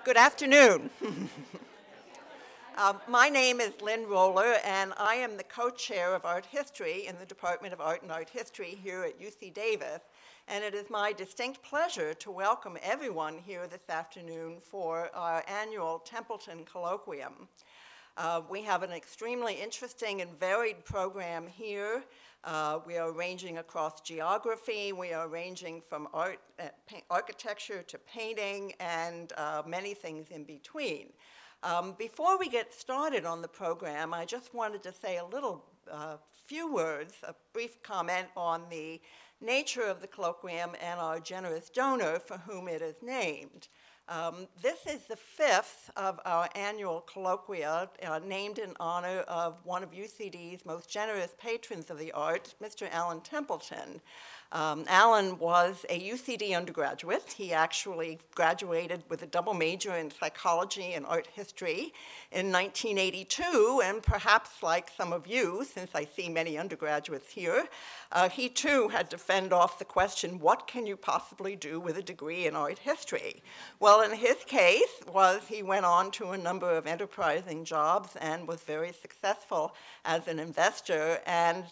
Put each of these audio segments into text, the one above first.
Good afternoon. My name is Lynn Roller, and I am the co-chair of Art History in the Department of Art and Art History here at UC Davis. And it is my distinct pleasure to welcome everyone here this afternoon for our annual Templeton Colloquium. We have an extremely interesting and varied program here. We are ranging across geography. We are ranging from architecture to painting and many things in between. Before we get started on the program, I just wanted to say a few words, a brief comment on the nature of the colloquium and our generous donor for whom it is named. This is the fifth of our annual colloquia named in honor of one of UCD's most generous patrons of the arts, Mr. Alan Templeton. Alan was a UCD undergraduate. He actually graduated with a double major in psychology and art history in 1982, and perhaps like some of you, since I see many undergraduates here, he too had to fend off the question, what can you possibly do with a degree in art history? Well, in his case, he went on to a number of enterprising jobs and was very successful as an investor and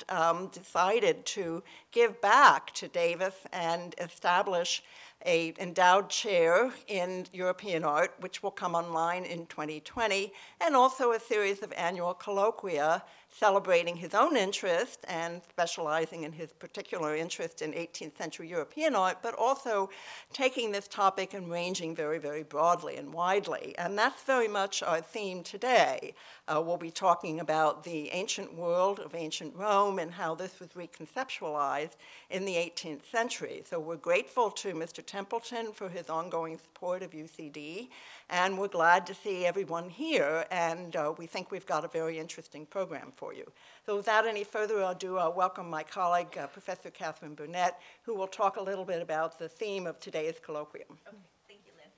decided to give back to Davis and establish an endowed chair in European art, which will come online in 2020, and also a series of annual colloquia celebrating his own interest and specializing in his particular interest in 18th century European art, but also taking this topic and ranging very, very broadly and widely. And that's very much our theme today. We'll be talking about the ancient world of ancient Rome and how this was reconceptualized in the 18th century. So we're grateful to Mr. Templeton for his ongoing support of UCD, and we're glad to see everyone here, and we think we've got a very interesting program for you. So without any further ado, I'll welcome my colleague, Professor Catherine Burnett, who will talk a little bit about the theme of today's colloquium. Okay, thank you, Lynn.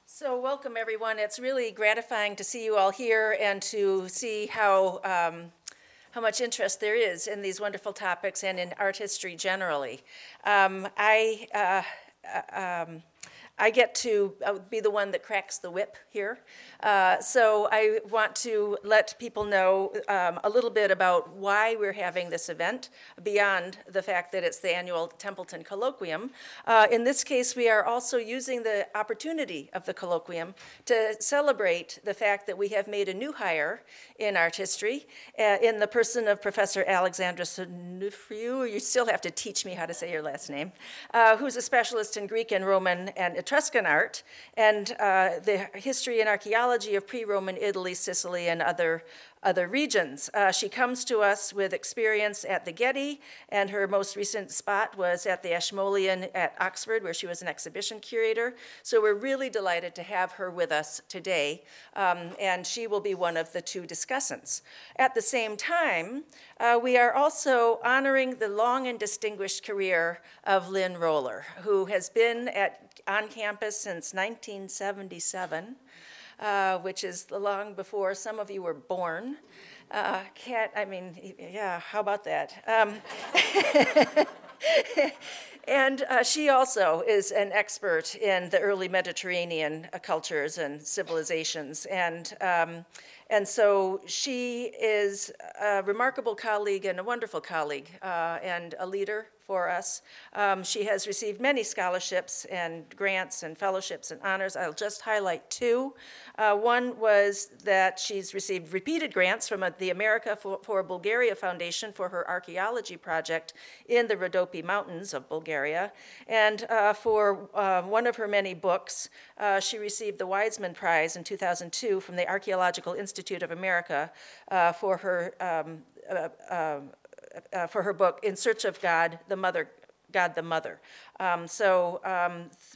So welcome, everyone. It's really gratifying to see you all here and to see how much interest there is in these wonderful topics and in art history generally. I get to be the one that cracks the whip here. So I want to let people know a little bit about why we're having this event beyond the fact that it's the annual Templeton Colloquium. In this case, we are also using the opportunity of the colloquium to celebrate the fact that we have made a new hire in art history in the person of Professor Alexandra Sonufriou. You still have to teach me how to say your last name, who's a specialist in Greek and Roman and Etruscan art, and the history and archaeology of pre-Roman Italy, Sicily, and other regions. She comes to us with experience at the Getty, and her most recent spot was at the Ashmolean at Oxford, where she was an exhibition curator. So we're really delighted to have her with us today, and she will be one of the two discussants. At the same time, we are also honoring the long and distinguished career of Lynn Roller, who has been on campus since 1977. Which is long before some of you were born. Yeah, how about that? And she also is an expert in the early Mediterranean cultures and civilizations. And so she is a remarkable colleague and a wonderful colleague and a leader for us. She has received many scholarships and grants and fellowships and honors. I'll just highlight two. One was that she's received repeated grants from the America for Bulgaria Foundation for her archaeology project in the Rhodope Mountains of Bulgaria. And for one of her many books, she received the Weizmann Prize in 2002 from the Archaeological Institute of America for her book, In Search of God the Mother.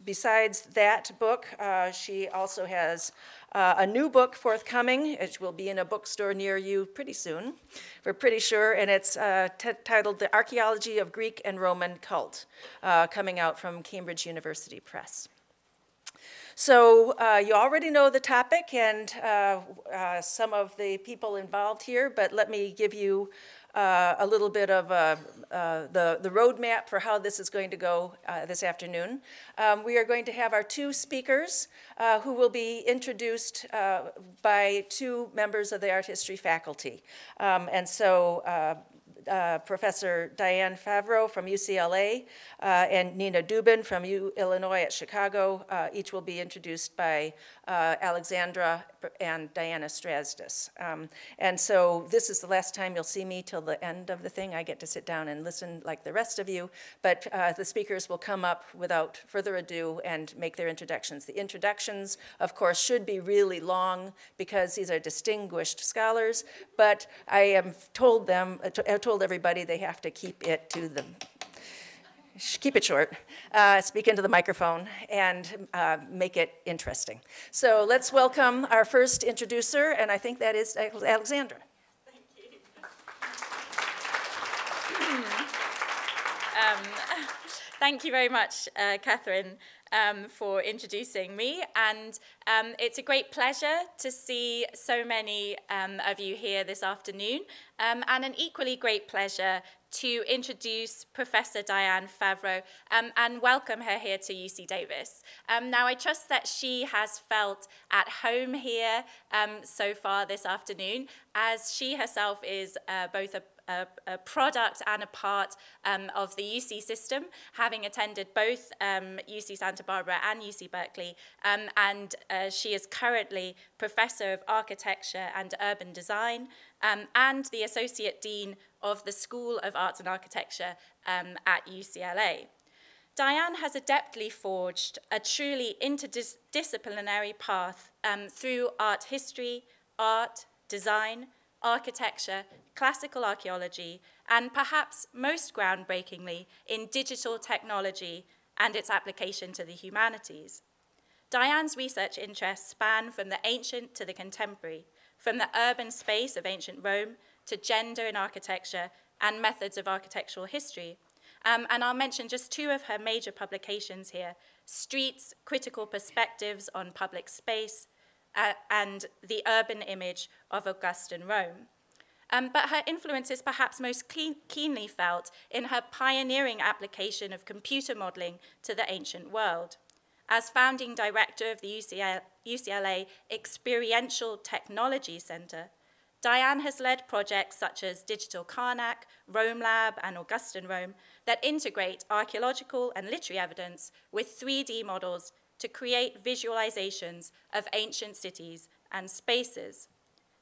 Besides that book, she also has a new book forthcoming. It will be in a bookstore near you pretty soon, we're pretty sure, and it's titled The Archaeology of Greek and Roman Cult, coming out from Cambridge University Press. So you already know the topic and some of the people involved here, but let me give you a little bit of the roadmap for how this is going to go this afternoon. We are going to have our two speakers who will be introduced by two members of the art history faculty. Professor Diane Favreau from UCLA and Nina Dubin from Illinois at Chicago. Each will be introduced by Alexandra and Diana Strazdis. And so this is the last time you'll see me till the end of the thing. I get to sit down and listen like the rest of you, but the speakers will come up without further ado and make their introductions. The introductions, of course, should be really long because these are distinguished scholars, but I have told everybody they have to keep it to the keep it short, speak into the microphone, and make it interesting. So let's welcome our first introducer, and I think that is Alexandra. Thank you. Thank you very much, Catherine, for introducing me. And it's a great pleasure to see so many of you here this afternoon, and an equally great pleasure to introduce Professor Diane Favreau and welcome her here to UC Davis. Now, I trust that she has felt at home here so far this afternoon, as she herself is both a product and a part of the UC system, having attended both UC Santa Barbara and UC Berkeley, and she is currently Professor of Architecture and Urban Design and the Associate Dean of the School of Arts and Architecture at UCLA. Diane has adeptly forged a truly interdisciplinary path through art history, art, design, architecture, classical archaeology, and perhaps most groundbreakingly, in digital technology and its application to the humanities. Diane's research interests span from the ancient to the contemporary, from the urban space of ancient Rome to gender in architecture and methods of architectural history. And I'll mention just two of her major publications here: Streets, Critical Perspectives on Public Space, and The Urban Image of Augustan Rome. But her influence is perhaps most keenly felt in her pioneering application of computer modeling to the ancient world. As founding director of the UCLA Experiential Technology Center, Diane has led projects such as Digital Karnak, Rome Lab, and Augustan Rome that integrate archaeological and literary evidence with 3D models to create visualizations of ancient cities and spaces.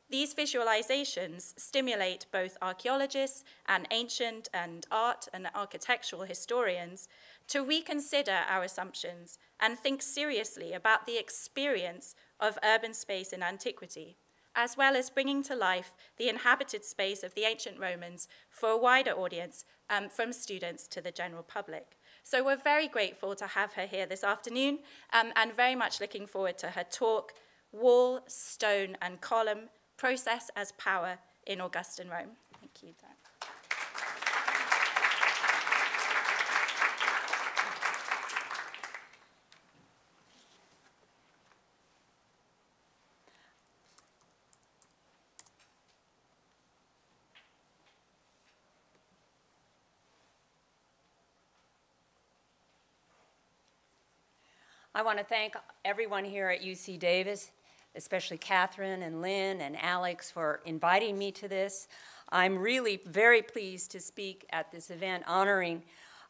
These visualizations stimulate both archaeologists and ancient and art and architectural historians to reconsider our assumptions and think seriously about the experience of urban space in antiquity, as well as bringing to life the inhabited space of the ancient Romans for a wider audience, from students to the general public. So we're very grateful to have her here this afternoon, and very much looking forward to her talk, Wall, Stone, and Column, Process as Power in Augustan Rome. Thank you, Dan. I want to thank everyone here at UC Davis, especially Catherine and Lynn and Alex, for inviting me to this. I'm really very pleased to speak at this event honoring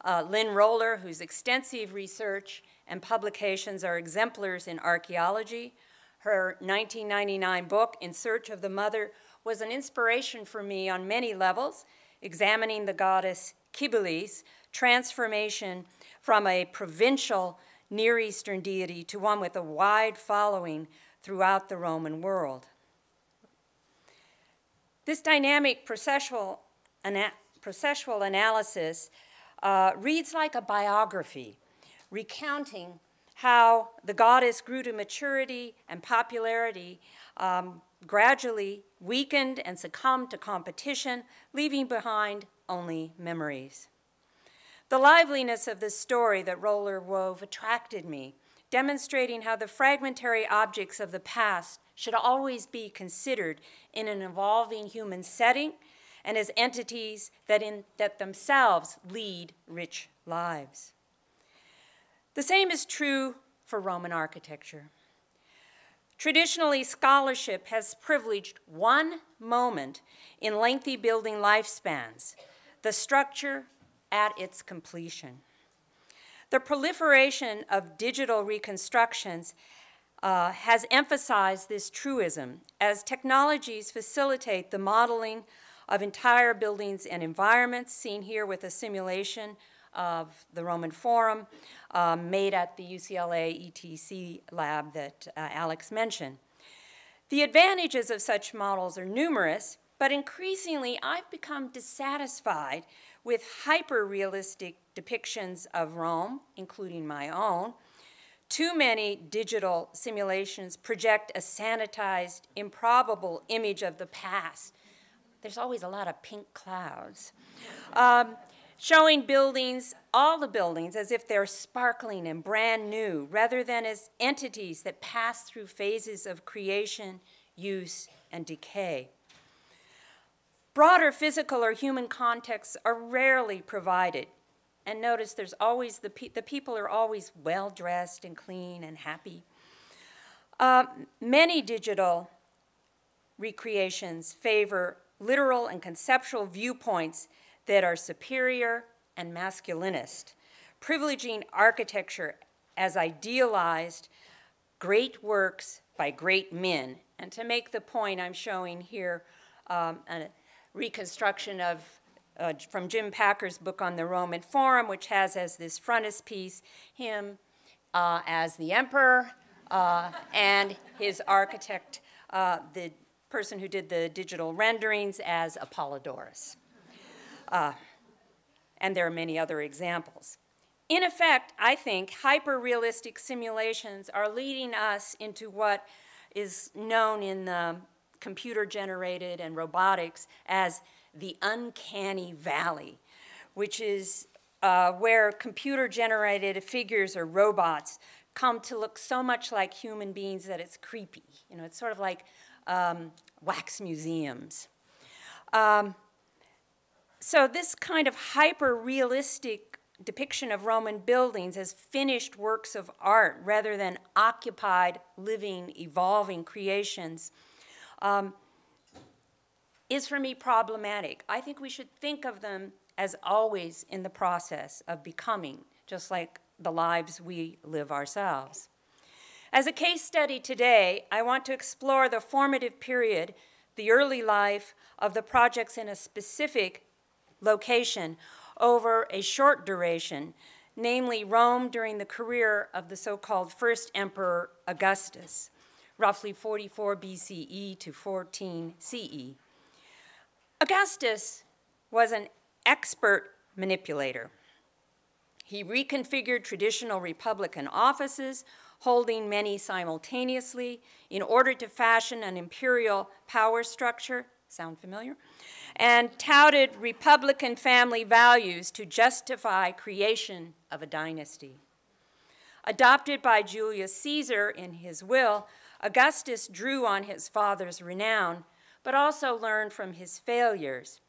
Lynn Roller, whose extensive research and publications are exemplars in archaeology. Her 1999 book, In Search of the Mother, was an inspiration for me on many levels, examining the goddess Cybele's transformation from a provincial Near Eastern deity to one with a wide following throughout the Roman world. This dynamic processual analysis reads like a biography, recounting how the goddess grew to maturity and popularity, gradually weakened and succumbed to competition, leaving behind only memories. The liveliness of this story that Roller wove attracted me, demonstrating how the fragmentary objects of the past should always be considered in an evolving human setting and as entities that themselves lead rich lives. The same is true for Roman architecture. Traditionally, scholarship has privileged one moment in lengthy building lifespans, the structure at its completion. The proliferation of digital reconstructions has emphasized this truism as technologies facilitate the modeling of entire buildings and environments, seen here with a simulation of the Roman Forum made at the UCLA ETC lab that Alex mentioned. The advantages of such models are numerous, but increasingly I've become dissatisfied with hyper-realistic depictions of Rome, including my own. Too many digital simulations project a sanitized, improbable image of the past. There's always a lot of pink clouds. Showing buildings, all the buildings, as if they're sparkling and brand new, rather than as entities that pass through phases of creation, use, and decay. Broader physical or human contexts are rarely provided. And notice there's always, the people are always well-dressed and clean and happy. Many digital recreations favor literal and conceptual viewpoints that are superior and masculinist, privileging architecture as idealized great works by great men. And to make the point, I'm showing here a reconstruction of from Jim Packer's book on the Roman Forum, which has as this frontispiece him as the emperor and his architect, the person who did the digital renderings, as Apollodorus. And there are many other examples. In effect, I think hyper-realistic simulations are leading us into what is known in the computer-generated and robotics as the uncanny valley, which is where computer-generated figures or robots come to look so much like human beings that it's creepy. You know, it's sort of like wax museums. So this kind of hyper-realistic depiction of Roman buildings as finished works of art rather than occupied, living, evolving creations is for me problematic. I think we should think of them as always in the process of becoming, just like the lives we live ourselves. As a case study today, I want to explore the formative period, the early life of the projects in a specific location over a short duration, namely Rome during the career of the so-called first emperor Augustus, roughly 44 BCE to 14 CE. Augustus was an expert manipulator. He reconfigured traditional republican offices, holding many simultaneously, in order to fashion an imperial power structure, sound familiar? And touted republican family values to justify creation of a dynasty. Adopted by Julius Caesar in his will, Augustus drew on his father's renown, but also learned from his failures.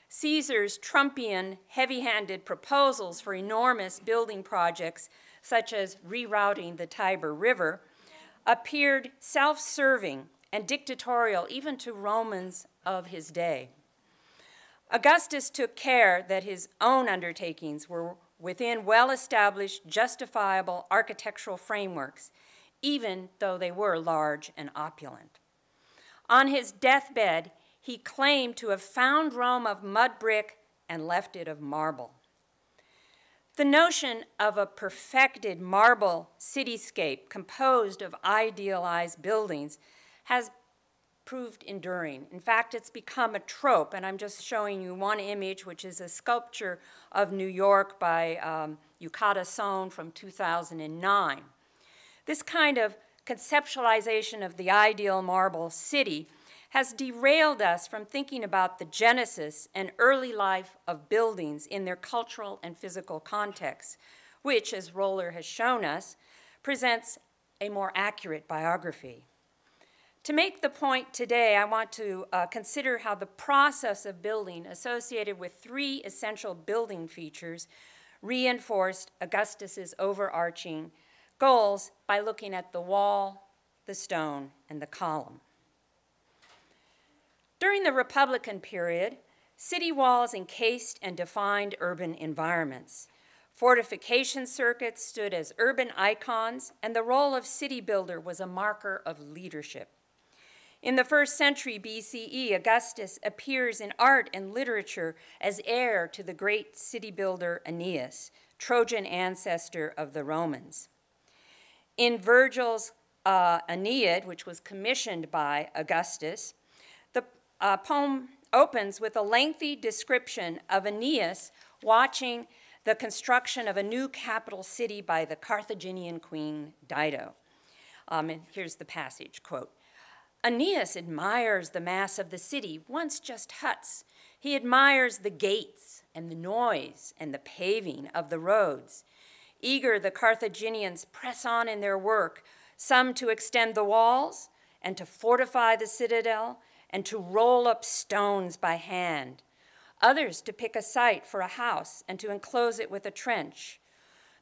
Caesar's Trumpian, heavy-handed proposals for enormous building projects, such as rerouting the Tiber River, appeared self-serving and dictatorial even to Romans of his day. Augustus took care that his own undertakings were within well-established, justifiable architectural frameworks, even though they were large and opulent. On his deathbed, he claimed to have found Rome of mud brick and left it of marble. The notion of a perfected marble cityscape composed of idealized buildings has proved enduring. In fact, it's become a trope, and I'm just showing you one image, which is a sculpture of New York by Yukata Son from 2009. This kind of conceptualization of the ideal marble city has derailed us from thinking about the genesis and early life of buildings in their cultural and physical contexts, which, as Roller has shown us, presents a more accurate biography. To make the point today, I want to consider how the process of building associated with three essential building features reinforced Augustus's overarching goals by looking at the wall, the stone, and the column. During the Republican period, city walls encased and defined urban environments. Fortification circuits stood as urban icons, and the role of city builder was a marker of leadership. In the 1st century BCE, Augustus appears in art and literature as heir to the great city builder Aeneas, Trojan ancestor of the Romans. In Virgil's Aeneid, which was commissioned by Augustus, the poem opens with a lengthy description of Aeneas watching the construction of a new capital city by the Carthaginian queen Dido. And here's the passage, quote, Aeneas admires the mass of the city, once just huts. He admires the gates and the noise and the paving of the roads. Eager, the Carthaginians press on in their work, some to extend the walls and to fortify the citadel and to roll up stones by hand. Others to pick a site for a house and to enclose it with a trench.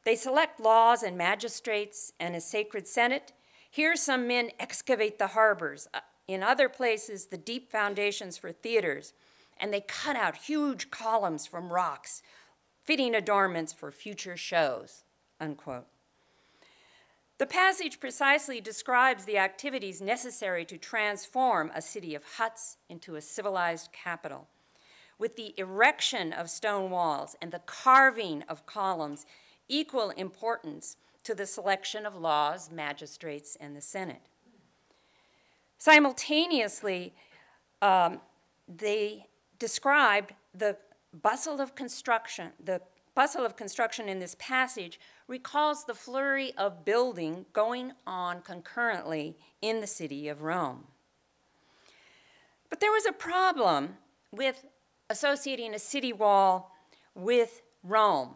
They select laws and magistrates and a sacred senate. Here some men excavate the harbors. In other places, the deep foundations for theaters, and they cut out huge columns from rocks, fitting adornments for future shows, unquote. The passage precisely describes the activities necessary to transform a city of huts into a civilized capital. With the erection of stone walls and the carving of columns, equal importance to the selection of laws, magistrates, and the Senate. Simultaneously, they described the bustle of construction. The bustle of construction in this passage recalls the flurry of building going on concurrently in the city of Rome. But there was a problem with associating a city wall with Rome.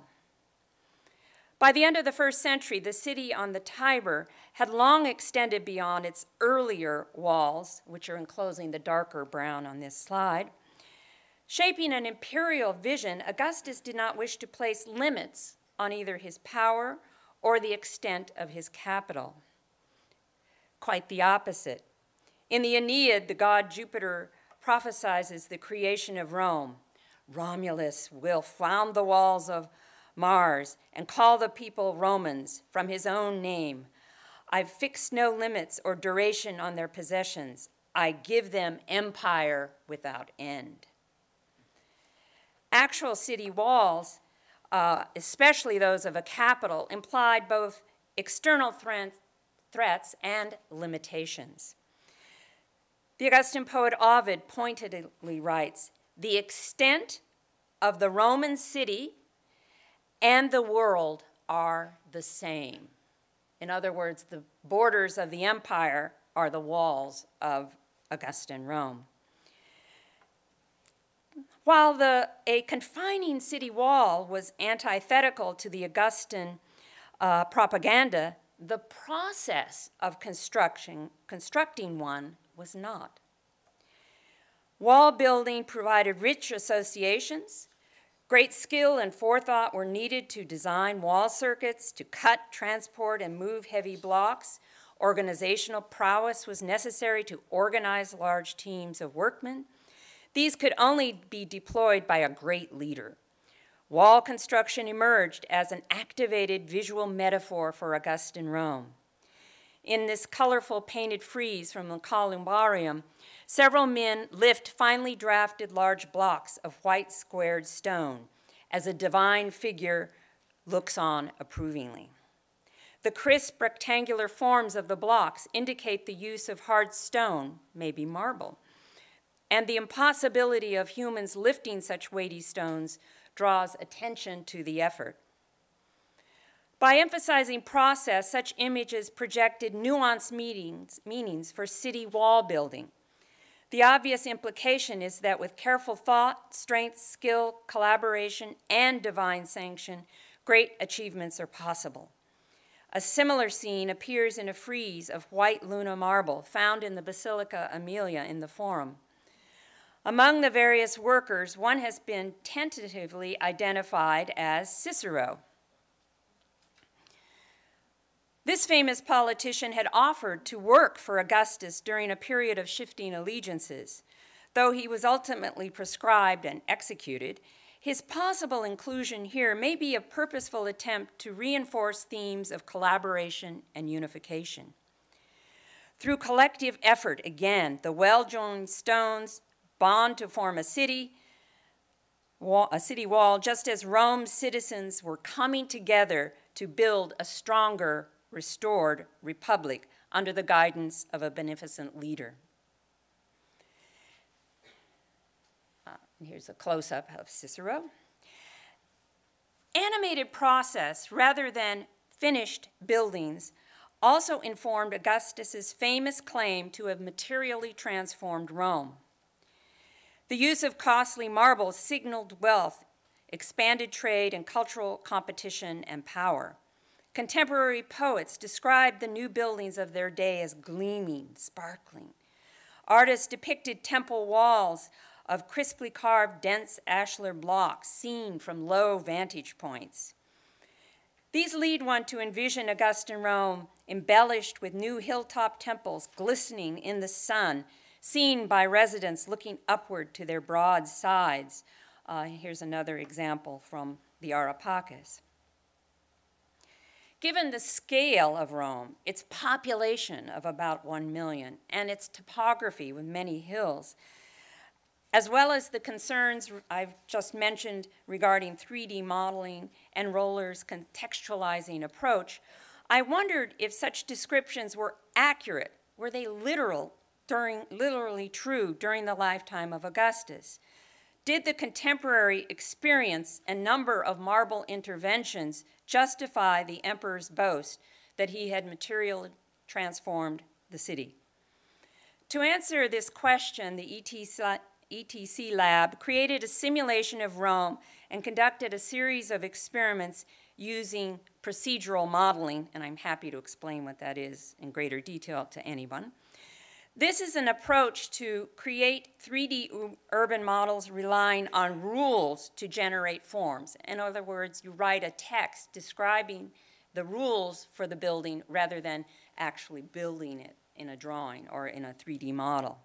By the end of the 1st century, the city on the Tiber had long extended beyond its earlier walls, which are enclosing the darker brown on this slide. Shaping an imperial vision, Augustus did not wish to place limits on either his power or the extent of his capital. Quite the opposite. In the Aeneid, the god Jupiter prophesies the creation of Rome. Romulus will found the walls of Mars and call the people Romans from his own name. I've fixed no limits or duration on their possessions. I give them empire without end. Actual city walls, especially those of a capital, implied both external threats and limitations. The Augustan poet Ovid pointedly writes, the extent of the Roman city and the world are the same. In other words, the borders of the empire are the walls of Augustan Rome. While a confining city wall was antithetical to the Augustan propaganda, the process of constructing one was not. Wall building provided rich associations. Great skill and forethought were needed to design wall circuits, to cut, transport, and move heavy blocks. Organizational prowess was necessary to organize large teams of workmen. These could only be deployed by a great leader. Wall construction emerged as an activated visual metaphor for Augustan Rome. In this colorful painted frieze from the Columbarium, several men lift finely drafted large blocks of white squared stone as a divine figure looks on approvingly. The crisp rectangular forms of the blocks indicate the use of hard stone, maybe marble, and the impossibility of humans lifting such weighty stones draws attention to the effort. By emphasizing process, such images projected nuanced meanings for city wall building. The obvious implication is that with careful thought, strength, skill, collaboration, and divine sanction, great achievements are possible. A similar scene appears in a frieze of white Luna marble found in the Basilica Aemilia in the Forum. Among the various workers, one has been tentatively identified as Cicero. This famous politician had offered to work for Augustus during a period of shifting allegiances. Though he was ultimately proscribed and executed, his possible inclusion here may be a purposeful attempt to reinforce themes of collaboration and unification. Through collective effort, again, the well-joined stones bond to form a city wall, just as Rome's citizens were coming together to build a stronger, restored republic under the guidance of a beneficent leader. Here's a close-up of Cicero. Animated process rather than finished buildings also informed Augustus's famous claim to have materially transformed Rome. The use of costly marble signaled wealth, expanded trade and cultural competition and power. Contemporary poets described the new buildings of their day as gleaming, sparkling. Artists depicted temple walls of crisply carved, dense ashlar blocks seen from low vantage points. These lead one to envision Augustan Rome embellished with new hilltop temples glistening in the sun, seen by residents looking upward to their broad sides. Here's another example from the Areopagus. Given the scale of Rome, its population of about 1 million, and its topography with many hills, as well as the concerns I've just mentioned regarding 3D modeling and Roller's contextualizing approach, I wondered if such descriptions were accurate. Were they literally true during the lifetime of Augustus? Did the contemporary experience and number of marble interventions justify the emperor's boast that he had materially transformed the city? To answer this question, the ETC lab created a simulation of Rome and conducted a series of experiments using procedural modeling, and I'm happy to explain what that is in greater detail to anyone. This is an approach to create 3D urban models relying on rules to generate forms. In other words, you write a text describing the rules for the building rather than actually building it in a drawing or in a 3D model.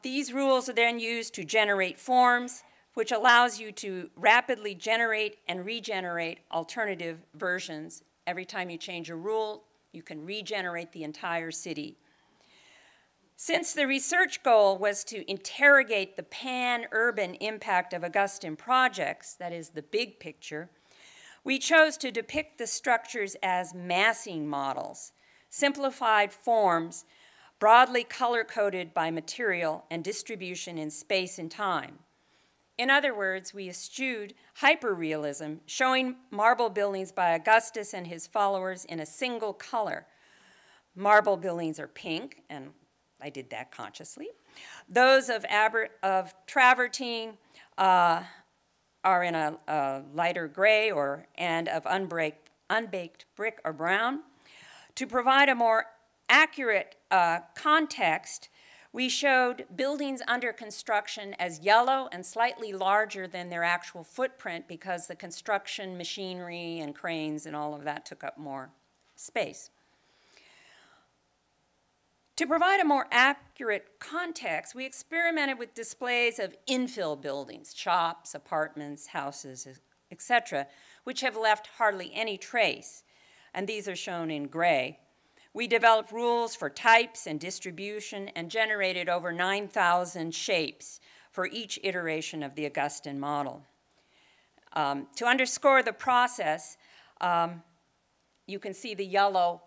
These rules are then used to generate forms, which allows you to rapidly generate and regenerate alternative versions. Every time you change a rule, you can regenerate the entire city. Since the research goal was to interrogate the pan-urban impact of Augustan projects, that is the big picture, we chose to depict the structures as massing models, simplified forms, broadly color-coded by material and distribution in space and time. In other words, we eschewed hyperrealism, showing marble buildings by Augustus and his followers in a single color. Marble buildings are pink, and I did that consciously. Those of travertine are in a lighter gray and of unbaked brick or brown. To provide a more accurate context, we showed buildings under construction as yellow and slightly larger than their actual footprint because the construction machinery and cranes and all of that took up more space. To provide a more accurate context, we experimented with displays of infill buildings, shops, apartments, houses, etc., which have left hardly any trace, and these are shown in gray. We developed rules for types and distribution and generated over 9,000 shapes for each iteration of the Augustan model. To underscore the process, you can see the yellow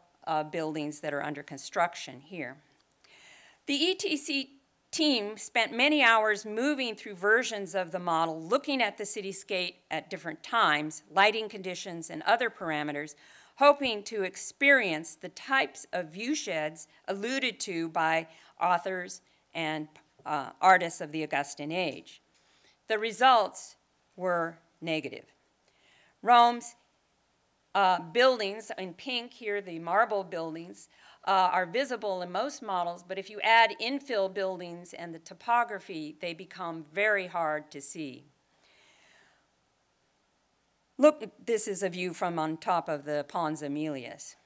buildings that are under construction here. The ETC team spent many hours moving through versions of the model, looking at the cityscape at different times, lighting conditions, and other parameters, hoping to experience the types of viewsheds alluded to by authors and artists of the Augustan age. The results were negative. Rome's buildings in pink here, the marble buildings, are visible in most models, but if you add infill buildings and the topography, they become very hard to see. Look, this is a view from on top of the Pons Aemilius.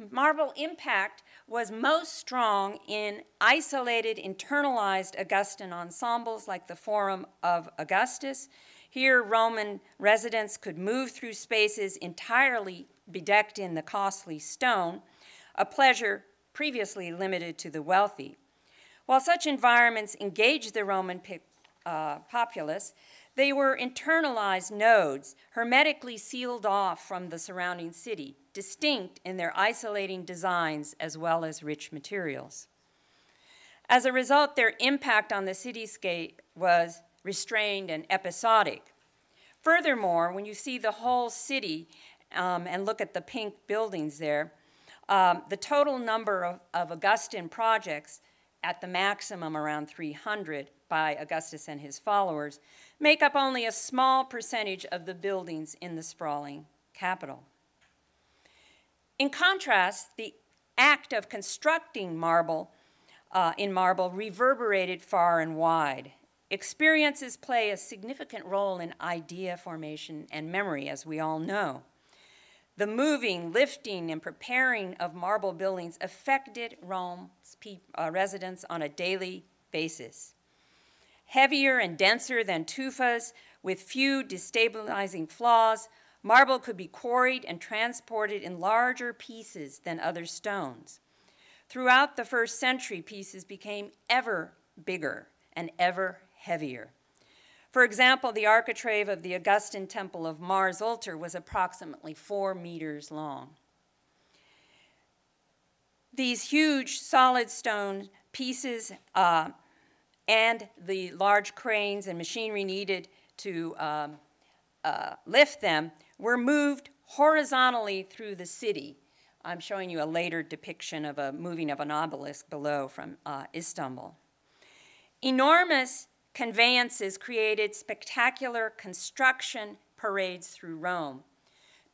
Marble impact was most strong in isolated, internalized Augustan ensembles like the Forum of Augustus. Here, Roman residents could move through spaces entirely bedecked in the costly stone, a pleasure previously limited to the wealthy. While such environments engaged the Roman populace, they were internalized nodes, hermetically sealed off from the surrounding city, distinct in their isolating designs as well as rich materials. As a result, their impact on the cityscape was restrained and episodic. Furthermore, when you see the whole city and look at the pink buildings there, the total number of Augustan projects at the maximum around 300 by Augustus and his followers make up only a small percentage of the buildings in the sprawling capital. In contrast, the act of constructing marble in marble reverberated far and wide. Experiences play a significant role in idea formation and memory, as we all know. The moving, lifting, and preparing of marble buildings affected Rome's residents on a daily basis. Heavier and denser than tufas, with few destabilizing flaws, marble could be quarried and transported in larger pieces than other stones. Throughout the first century, pieces became ever bigger and ever heavier. For example, the architrave of the Augustan temple of Mars Ultor was approximately 4 meters long. These huge solid stone pieces and the large cranes and machinery needed to lift them were moved horizontally through the city. I'm showing you a later depiction of a moving of an obelisk below from Istanbul. Enormous conveyances created spectacular construction parades through Rome.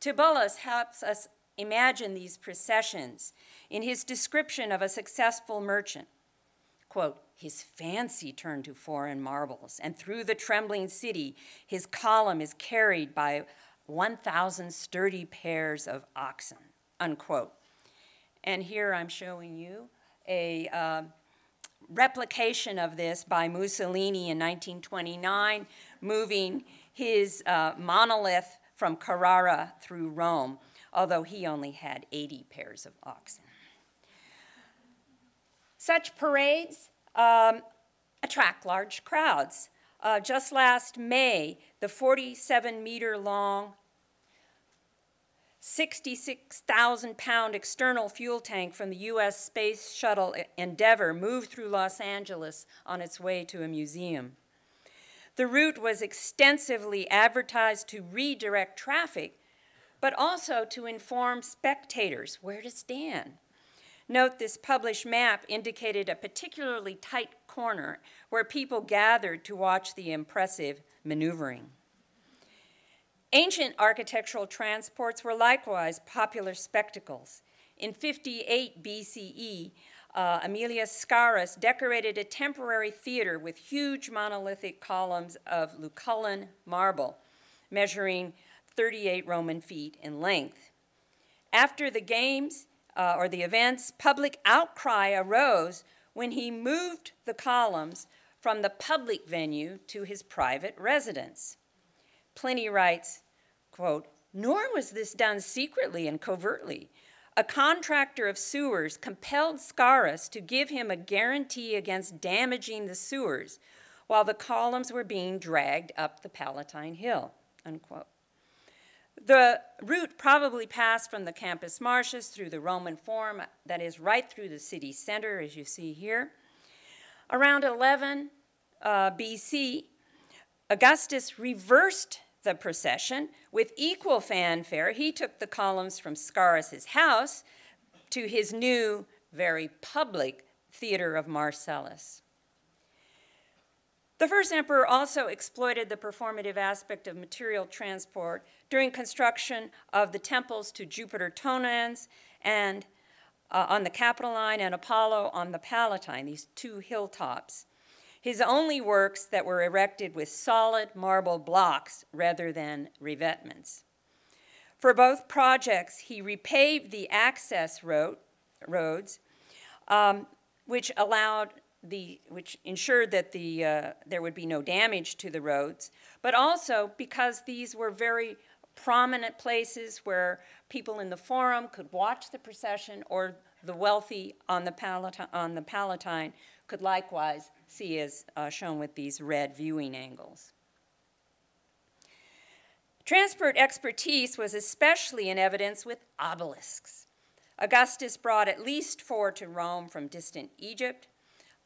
Tibullus helps us imagine these processions in his description of a successful merchant. Quote, his fancy turned to foreign marbles, and through the trembling city, his column is carried by 1,000 sturdy pairs of oxen, unquote. And here I'm showing you a replication of this by Mussolini in 1929, moving his monolith from Carrara through Rome, although he only had 80 pairs of oxen. Such parades attract large crowds. Just last May, the 47-meter-long, 66,000-pound external fuel tank from the U.S. Space Shuttle Endeavour moved through Los Angeles on its way to a museum. The route was extensively advertised to redirect traffic, but also to inform spectators where to stand. Note this published map indicated a particularly tight corner where people gathered to watch the impressive maneuvering. Ancient architectural transports were likewise popular spectacles. In 58 BCE, Aemilius Scaurus decorated a temporary theater with huge monolithic columns of Lucullan marble, measuring 38 Roman feet in length. After the games, or the events, public outcry arose when he moved the columns from the public venue to his private residence. Pliny writes, quote, nor was this done secretly and covertly. A contractor of sewers compelled Scaurus to give him a guarantee against damaging the sewers while the columns were being dragged up the Palatine Hill, unquote. The route probably passed from the Campus Martius through the Roman Forum, that is right through the city center, as you see here. Around 11 BC, Augustus reversed the procession. With equal fanfare, he took the columns from Scaurus' house to his new, very public theater of Marcellus. The first emperor also exploited the performative aspect of material transport during construction of the temples to Jupiter Tonans and on the Capitoline and Apollo on the Palatine, these two hilltops. His only works that were erected with solid marble blocks rather than revetments. For both projects, he repaved the access roads, which ensured that there would be no damage to the roads, but also because these were very prominent places where people in the Forum could watch the procession, or the wealthy on the Palatine could likewise see, as shown with these red viewing angles. Transport expertise was especially in evidence with obelisks. Augustus brought at least 4 to Rome from distant Egypt.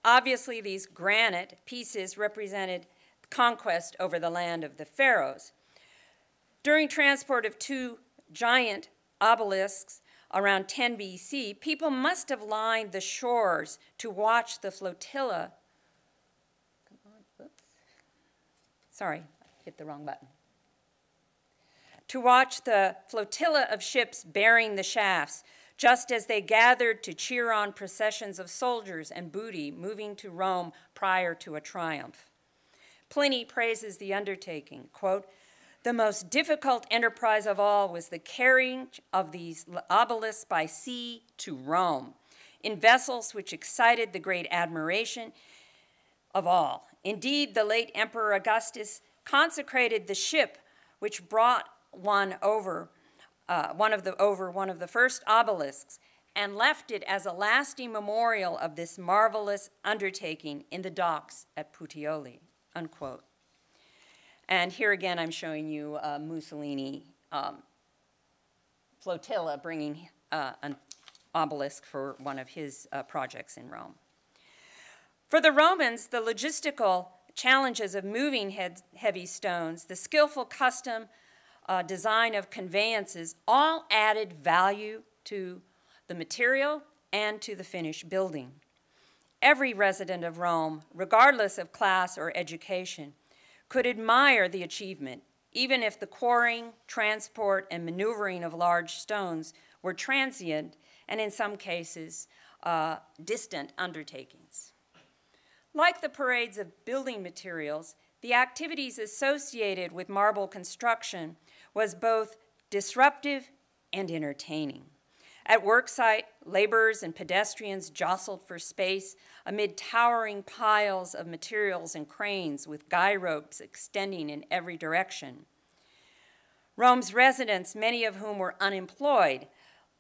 Obviously, these granite pieces represented conquest over the land of the pharaohs. During transport of 2 giant obelisks around 10 BC, people must have lined the shores to watch the flotilla. Sorry, I hit the wrong button. To watch the flotilla of ships bearing the shafts, just as they gathered to cheer on processions of soldiers and booty moving to Rome prior to a triumph. Pliny praises the undertaking, quote, "The most difficult enterprise of all was the carrying of these obelisks by sea to Rome, in vessels which excited the great admiration of all. Indeed, the late Emperor Augustus consecrated the ship which brought one of the first obelisks, and left it as a lasting memorial of this marvelous undertaking in the docks at Puteoli," unquote. And here again, I'm showing you Mussolini flotilla bringing an obelisk for one of his projects in Rome. For the Romans, the logistical challenges of moving heavy stones, the skillful custom design of conveyances, all added value to the material and to the finished building. Every resident of Rome, regardless of class or education, could admire the achievement, even if the quarrying, transport, and maneuvering of large stones were transient and in some cases distant undertakings. Like the parades of building materials, the activities associated with marble construction was both disruptive and entertaining. At worksite, laborers and pedestrians jostled for space amid towering piles of materials and cranes with guy ropes extending in every direction. Rome's residents, many of whom were unemployed,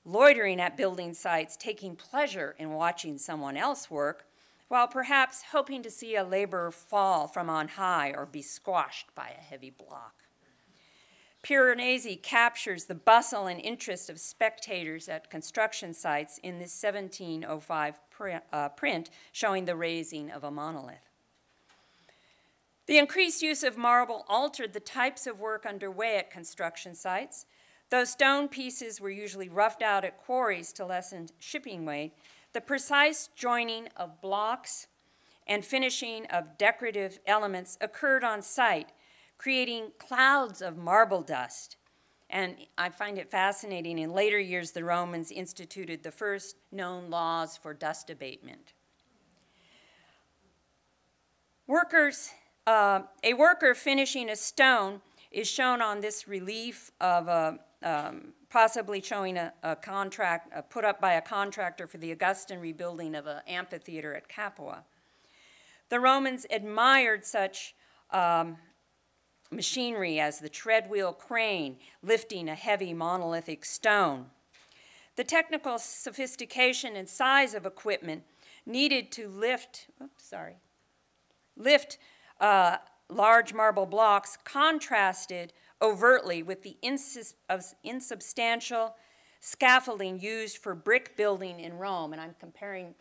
loitering at building sites, taking pleasure in watching someone else work, while perhaps hoping to see a laborer fall from on high or be squashed by a heavy block. Piranesi captures the bustle and interest of spectators at construction sites in this 1705 print showing the raising of a monolith. The increased use of marble altered the types of work underway at construction sites. Though stone pieces were usually roughed out at quarries to lessen shipping weight, the precise joining of blocks and finishing of decorative elements occurred on site, creating clouds of marble dust. And I find it fascinating, in later years, the Romans instituted the first known laws for dust abatement. A worker finishing a stone is shown on this relief of possibly showing a contract put up by a contractor for the Augustan rebuilding of an amphitheater at Capua. The Romans admired such machinery as the treadwheel crane lifting a heavy monolithic stone. The technical sophistication and size of equipment needed to lift large marble blocks contrasted overtly with the insubstantial scaffolding used for brick building in Rome. And I'm comparing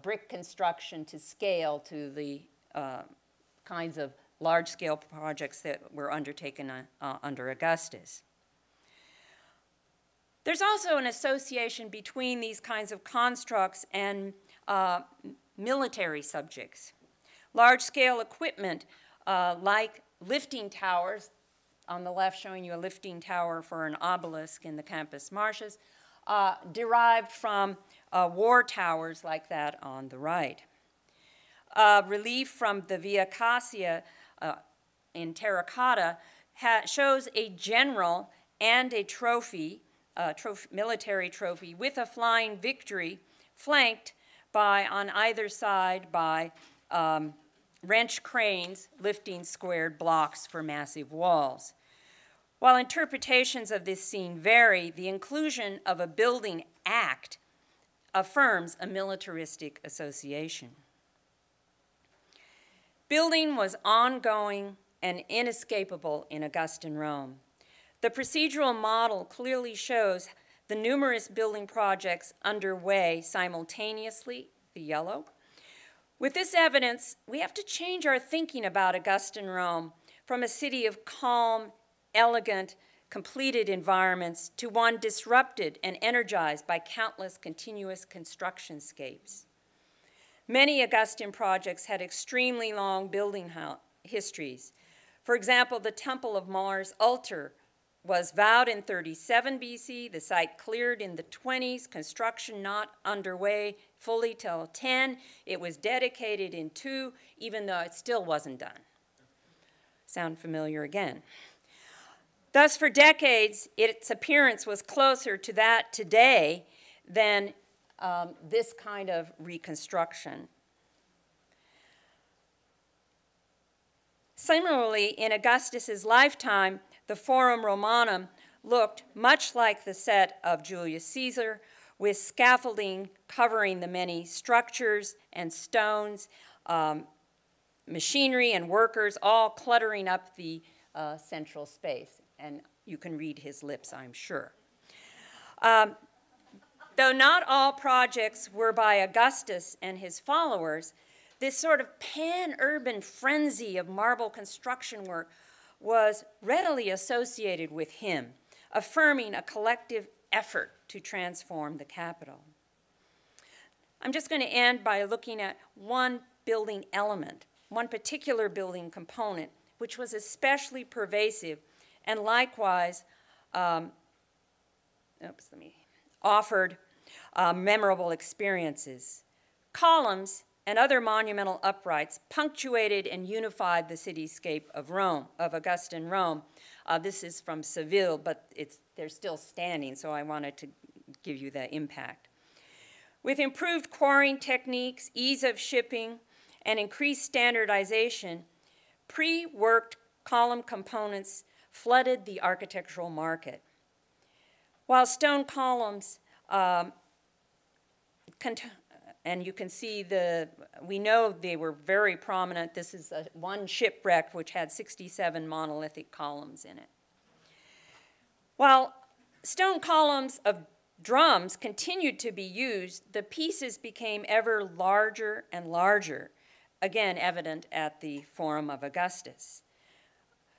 brick construction to scale to the kinds of large-scale projects that were undertaken under Augustus. There's also an association between these kinds of constructs and military subjects. Large-scale equipment like lifting towers, on the left showing you a lifting tower for an obelisk in the campus marshes, derived from war towers like that on the right. Relief from the Via Cassia in terracotta shows a general and a trophy, military trophy, with a flying victory flanked by, on either side, by wrench cranes lifting squared blocks for massive walls. While interpretations of this scene vary, the inclusion of a building act affirms a militaristic association. Building was ongoing and inescapable in Augustan Rome. The procedural model clearly shows the numerous building projects underway simultaneously, the yellow. With this evidence, we have to change our thinking about Augustan Rome from a city of calm, elegant, completed environments to one disrupted and energized by countless continuous construction scapes. Many Augustan projects had extremely long building histories. For example, the Temple of Mars altar was vowed in 37 BC, the site cleared in the 20s, construction not underway fully till 10. It was dedicated in 2, even though it still wasn't done. Sound familiar again? Thus, for decades, its appearance was closer to that today than this kind of reconstruction. Similarly, in Augustus's lifetime, the Forum Romanum looked much like the set of Julius Caesar, with scaffolding covering the many structures and stones, machinery and workers all cluttering up the central space. And you can read his lips, I'm sure. Though not all projects were by Augustus and his followers, this sort of pan-urban frenzy of marble construction work was readily associated with him, affirming a collective effort to transform the capital. I'm just going to end by looking at one building element, one particular building component, which was especially pervasive and likewise offered memorable experiences. Columns and other monumental uprights punctuated and unified the cityscape of Rome, of Augustan Rome. This is from Seville, but they're still standing, so I wanted to give you the impact. With improved quarrying techniques, ease of shipping, and increased standardization, pre-worked column components flooded the architectural market. While stone columns, and you can see we know they were very prominent. This is one shipwreck which had 67 monolithic columns in it. While stone columns of drums continued to be used, the pieces became ever larger and larger, again evident at the Forum of Augustus.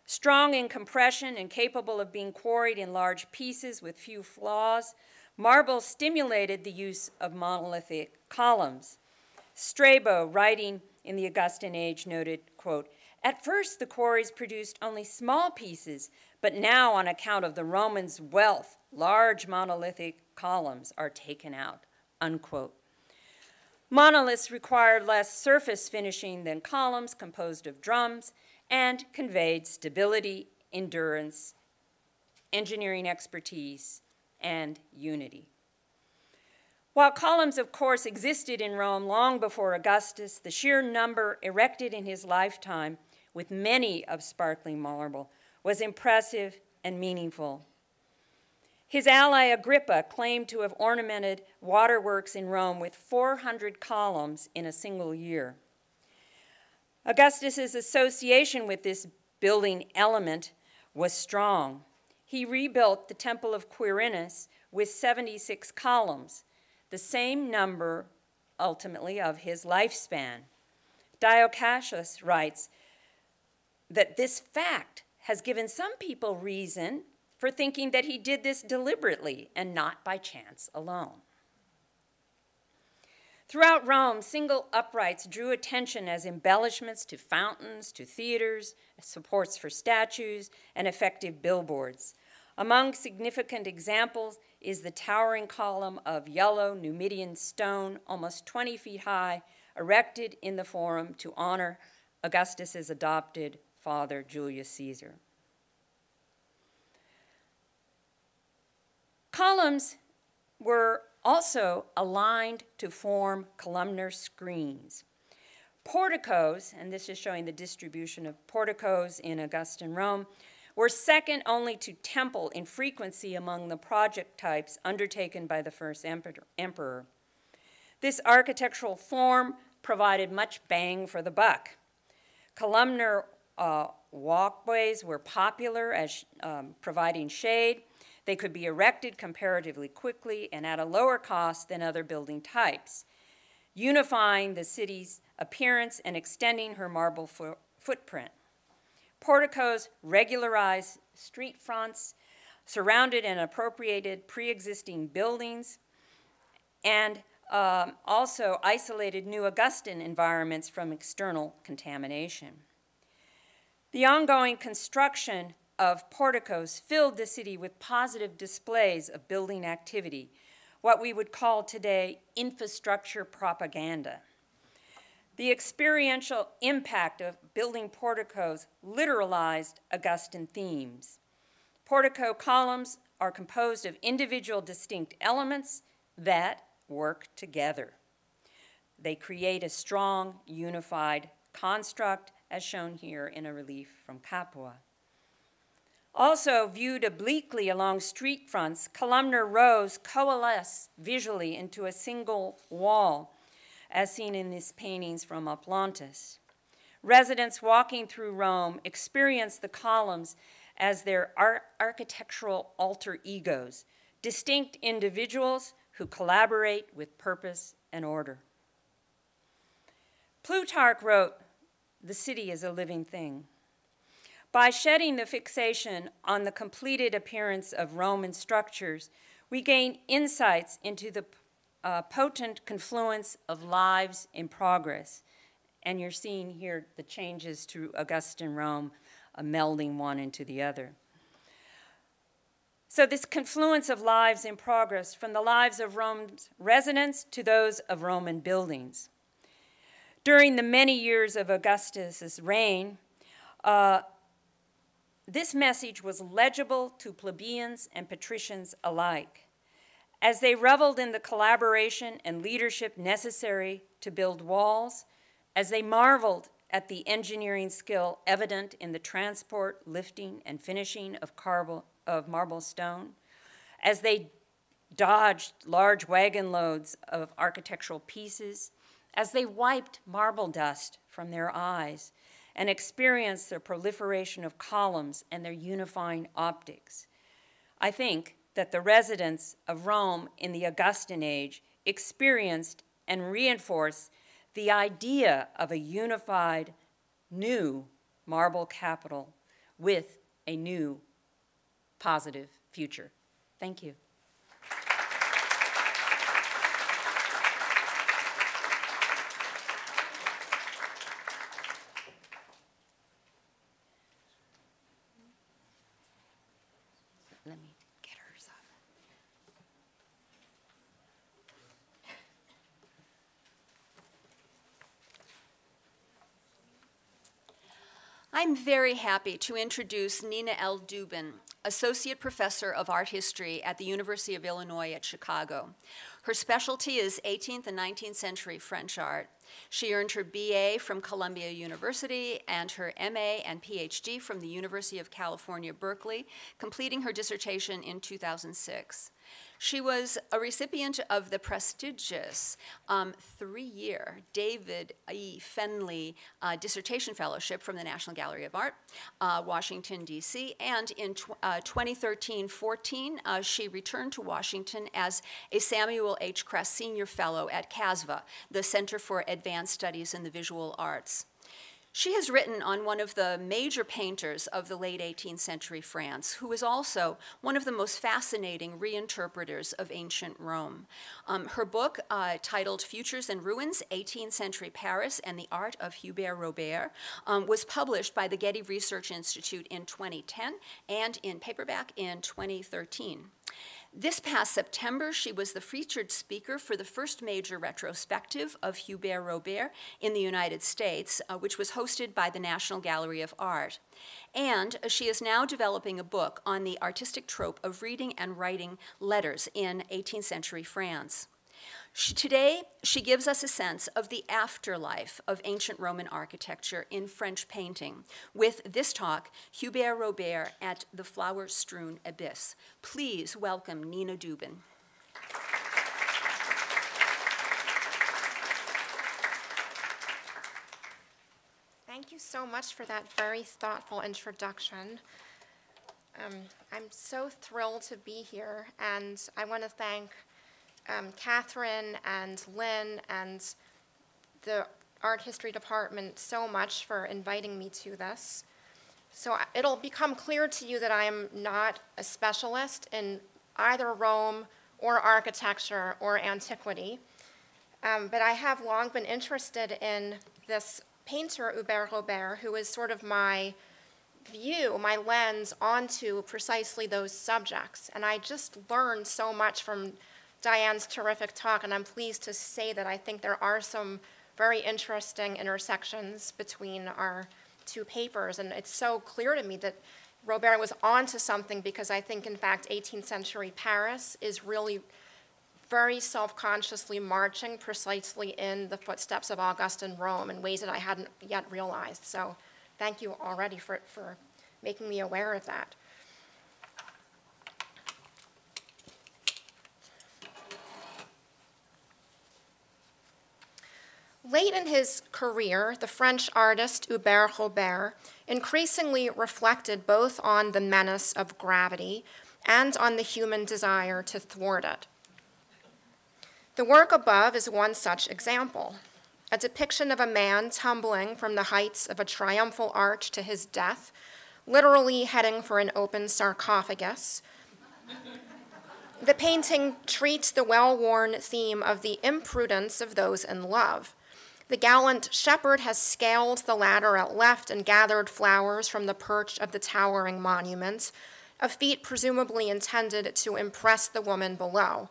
Strong in compression and capable of being quarried in large pieces with few flaws, marble stimulated the use of monolithic columns. Strabo, writing in the Augustan age, noted, quote, "At first the quarries produced only small pieces, but now on account of the Romans' wealth, large monolithic columns are taken out," unquote. Monoliths required less surface finishing than columns composed of drums and conveyed stability, endurance, engineering expertise, and unity. While columns, of course, existed in Rome long before Augustus, the sheer number erected in his lifetime, with many of sparkling marble, was impressive and meaningful. His ally Agrippa claimed to have ornamented waterworks in Rome with 400 columns in a single year. Augustus's association with this building element was strong. He rebuilt the Temple of Quirinus with 76 columns, the same number, ultimately, of his lifespan. Dio Cassius writes that this fact has given some people reason for thinking that he did this deliberately and not by chance alone. Throughout Rome, single uprights drew attention as embellishments to fountains, to theaters, supports for statues, and effective billboards. Among significant examples is the towering column of yellow Numidian stone, almost 20 feet high, erected in the Forum to honor Augustus's adopted father, Julius Caesar. Columns were also aligned to form columnar screens. Porticos, and this is showing the distribution of porticos in Augustan Rome, were second only to temple in frequency among the project types undertaken by the first emperor. This architectural form provided much bang for the buck. Columnar walkways were popular as providing shade. They could be erected comparatively quickly and at a lower cost than other building types, unifying the city's appearance and extending her marble footprint. Porticos regularized street fronts, surrounded and appropriated pre-existing buildings, and also isolated new Augustan environments from external contamination. The ongoing construction of porticos filled the city with positive displays of building activity, what we would call today infrastructure propaganda. The experiential impact of building porticos literalized Augustan themes. Portico columns are composed of individual distinct elements that work together. They create a strong, unified construct, as shown here in a relief from Capua. Also viewed obliquely along street fronts, columnar rows coalesce visually into a single wall, as seen in these paintings from Oplontis. Residents walking through Rome experience the columns as their architectural alter egos, distinct individuals who collaborate with purpose and order. Plutarch wrote, "The city is a living thing." By shedding the fixation on the completed appearance of Roman structures, we gain insights into the potent confluence of lives in progress. And you're seeing here the changes to Augustan Rome, melding one into the other. So this confluence of lives in progress, from the lives of Rome's residents to those of Roman buildings. During the many years of Augustus's reign, this message was legible to plebeians and patricians alike, as they reveled in the collaboration and leadership necessary to build walls, as they marveled at the engineering skill evident in the transport, lifting, and finishing of marble stone, as they dodged large wagon loads of architectural pieces, as they wiped marble dust from their eyes, and experienced the proliferation of columns and their unifying optics. I think that the residents of Rome in the Augustan age experienced and reinforced the idea of a unified, new marble capital with a new, positive future. Thank you. Let me get hers up. I'm very happy to introduce Nina L. Dubin, Associate Professor of Art History at the University of Illinois at Chicago. Her specialty is 18th and 19th century French art. She earned her BA from Columbia University and her MA and PhD from the University of California, Berkeley, completing her dissertation in 2006. She was a recipient of the prestigious 3-year David E. Fenley Dissertation Fellowship from the National Gallery of Art, Washington, D.C., and in 2013-14, she returned to Washington as a Samuel H. Kress Senior Fellow at CASVA, the Center for Advanced Studies in the Visual Arts. She has written on one of the major painters of the late 18th century France, who is also one of the most fascinating reinterpreters of ancient Rome. Her book, titled Futures and Ruins, 18th Century Paris and the Art of Hubert Robert, was published by the Getty Research Institute in 2010 and in paperback in 2013. This past September, she was the featured speaker for the first major retrospective of Hubert Robert in the United States, which was hosted by the National Gallery of Art. And she is now developing a book on the artistic trope of reading and writing letters in 18th century France. Today, she gives us a sense of the afterlife of ancient Roman architecture in French painting with this talk, Hubert Robert at the Flower-Strewn Abyss. Please welcome Nina Dubin. Thank you so much for that very thoughtful introduction. I'm so thrilled to be here, and I want to thank Catherine and Lynn and the art history department so much for inviting me to this. So it'll become clear to you that I am not a specialist in either Rome or architecture or antiquity, but I have long been interested in this painter, Hubert Robert, who is sort of my view, my lens onto precisely those subjects. And I just learned so much from Diane's terrific talk, and I'm pleased to say that I think there are some very interesting intersections between our two papers, and it's so clear to me that Robert was onto something, because I think, in fact, 18th century Paris is really very self-consciously marching precisely in the footsteps of Augustan Rome in ways that I hadn't yet realized. So thank you already for making me aware of that. Late in his career, the French artist Hubert Robert increasingly reflected both on the menace of gravity and on the human desire to thwart it. The work above is one such example, a depiction of a man tumbling from the heights of a triumphal arch to his death, literally heading for an open sarcophagus. The painting treats the well-worn theme of the imprudence of those in love. The gallant shepherd has scaled the ladder at left and gathered flowers from the perch of the towering monument, a feat presumably intended to impress the woman below.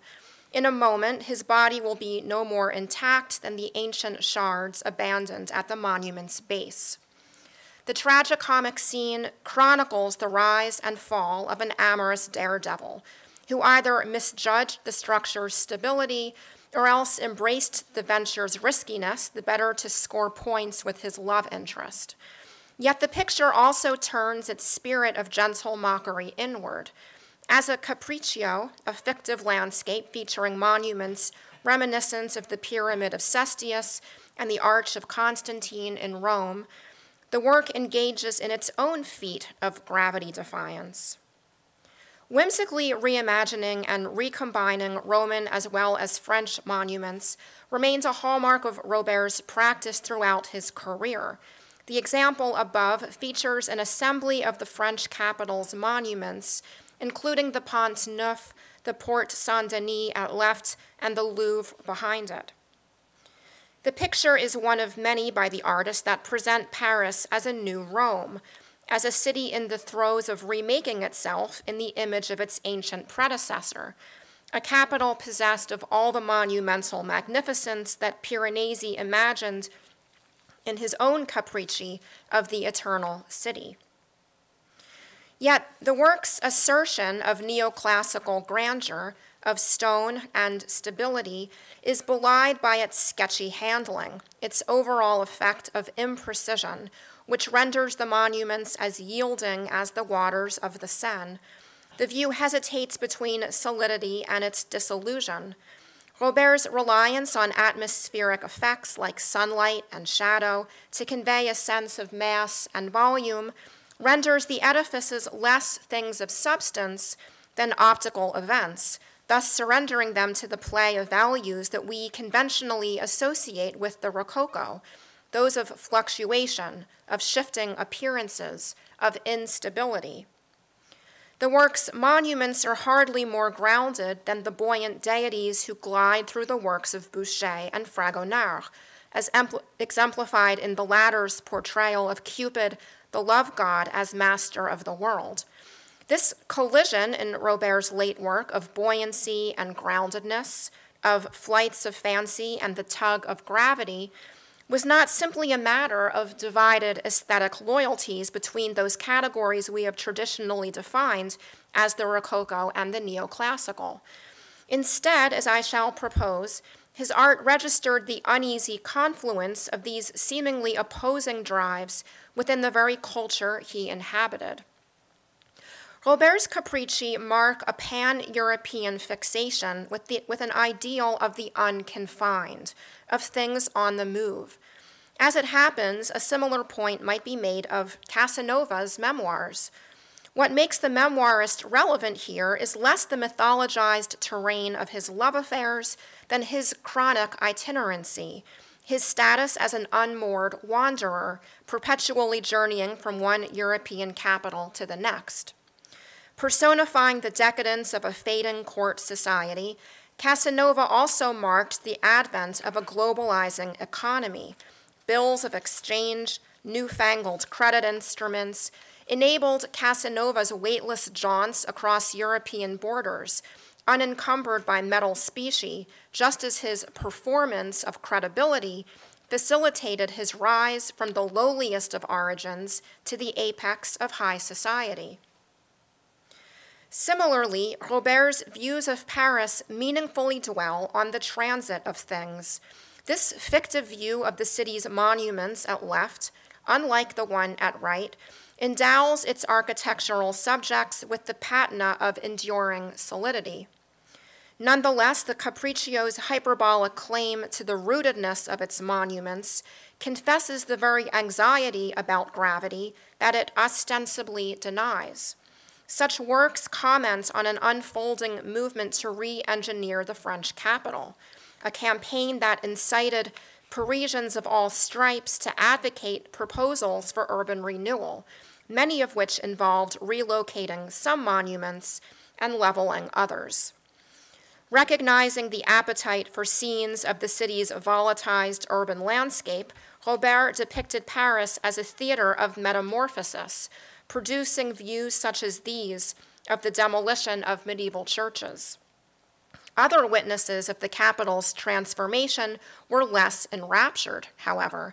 In a moment, his body will be no more intact than the ancient shards abandoned at the monument's base. The tragicomic scene chronicles the rise and fall of an amorous daredevil who either misjudged the structure's stability or else embraced the venture's riskiness, the better to score points with his love interest. Yet the picture also turns its spirit of gentle mockery inward. As a capriccio, a fictive landscape featuring monuments reminiscent of the Pyramid of Cestius and the Arch of Constantine in Rome, the work engages in its own feat of gravity defiance. Whimsically reimagining and recombining Roman as well as French monuments remains a hallmark of Robert's practice throughout his career. The example above features an assembly of the French capital's monuments, including the Pont Neuf, the Porte Saint-Denis at left, and the Louvre behind it. The picture is one of many by the artist that present Paris as a new Rome, as a city in the throes of remaking itself in the image of its ancient predecessor, a capital possessed of all the monumental magnificence that Piranesi imagined in his own capricci of the eternal city. Yet the work's assertion of neoclassical grandeur, of stone and stability, is belied by its sketchy handling, its overall effect of imprecision, which renders the monuments as yielding as the waters of the Seine. The view hesitates between solidity and its disillusion. Robert's reliance on atmospheric effects like sunlight and shadow to convey a sense of mass and volume renders the edifices less things of substance than optical events, thus surrendering them to the play of values that we conventionally associate with the Rococo, those of fluctuation, of shifting appearances, of instability. The work's monuments are hardly more grounded than the buoyant deities who glide through the works of Boucher and Fragonard, as exemplified in the latter's portrayal of Cupid, the love god, as master of the world. This collision in Robert's late work of buoyancy and groundedness, of flights of fancy and the tug of gravity, was not simply a matter of divided aesthetic loyalties between those categories we have traditionally defined as the Rococo and the Neoclassical. Instead, as I shall propose, his art registered the uneasy confluence of these seemingly opposing drives within the very culture he inhabited. Robert's capricci mark a pan-European fixation with an ideal of the unconfined, of things on the move. As it happens, a similar point might be made of Casanova's memoirs. What makes the memoirist relevant here is less the mythologized terrain of his love affairs than his chronic itinerancy, his status as an unmoored wanderer, perpetually journeying from one European capital to the next. Personifying the decadence of a fading court society, Casanova also marked the advent of a globalizing economy. Bills of exchange, newfangled credit instruments, enabled Casanova's weightless jaunts across European borders, unencumbered by metal specie, just as his performance of credibility facilitated his rise from the lowliest of origins to the apex of high society. Similarly, Robert's views of Paris meaningfully dwell on the transit of things. This fictive view of the city's monuments at left, unlike the one at right, endows its architectural subjects with the patina of enduring solidity. Nonetheless, the Capriccio's hyperbolic claim to the rootedness of its monuments confesses the very anxiety about gravity that it ostensibly denies. Such works comment on an unfolding movement to re-engineer the French capital, a campaign that incited Parisians of all stripes to advocate proposals for urban renewal, many of which involved relocating some monuments and leveling others. Recognizing the appetite for scenes of the city's volatilized urban landscape, Robert depicted Paris as a theater of metamorphosis, producing views such as these of the demolition of medieval churches. Other witnesses of the capital's transformation were less enraptured, however.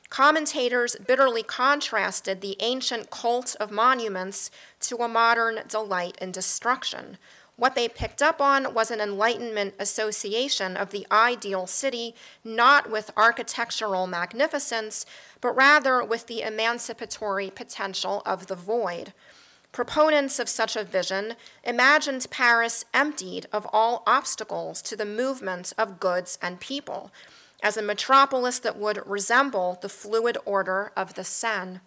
Commentators bitterly contrasted the ancient cult of monuments to a modern delight in destruction. What they picked up on was an Enlightenment association of the ideal city, not with architectural magnificence, but rather with the emancipatory potential of the void. Proponents of such a vision imagined Paris emptied of all obstacles to the movement of goods and people, as a metropolis that would resemble the fluid order of the Seine.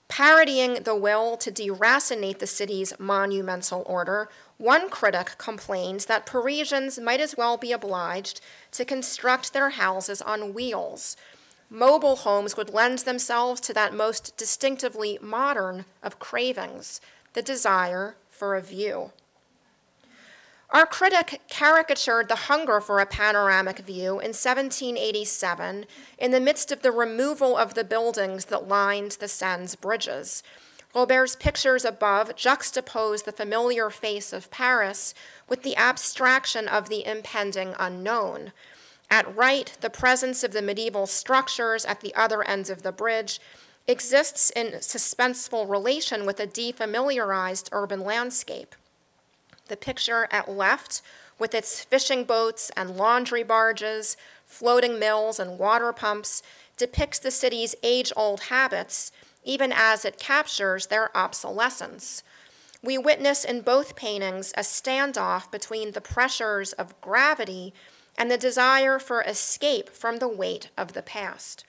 Parodying the will to deracinate the city's monumental order, one critic complained that Parisians might as well be obliged to construct their houses on wheels. Mobile homes would lend themselves to that most distinctively modern of cravings, the desire for a view. Our critic caricatured the hunger for a panoramic view in 1787 in the midst of the removal of the buildings that lined the Seine's bridges. Robert's pictures above juxtapose the familiar face of Paris with the abstraction of the impending unknown. At right, the presence of the medieval structures at the other ends of the bridge exists in suspenseful relation with a defamiliarized urban landscape. The picture at left, with its fishing boats and laundry barges, floating mills and water pumps, depicts the city's age-old habits, even as it captures their obsolescence. We witness in both paintings a standoff between the pressures of gravity and the desire for escape from the weight of the past.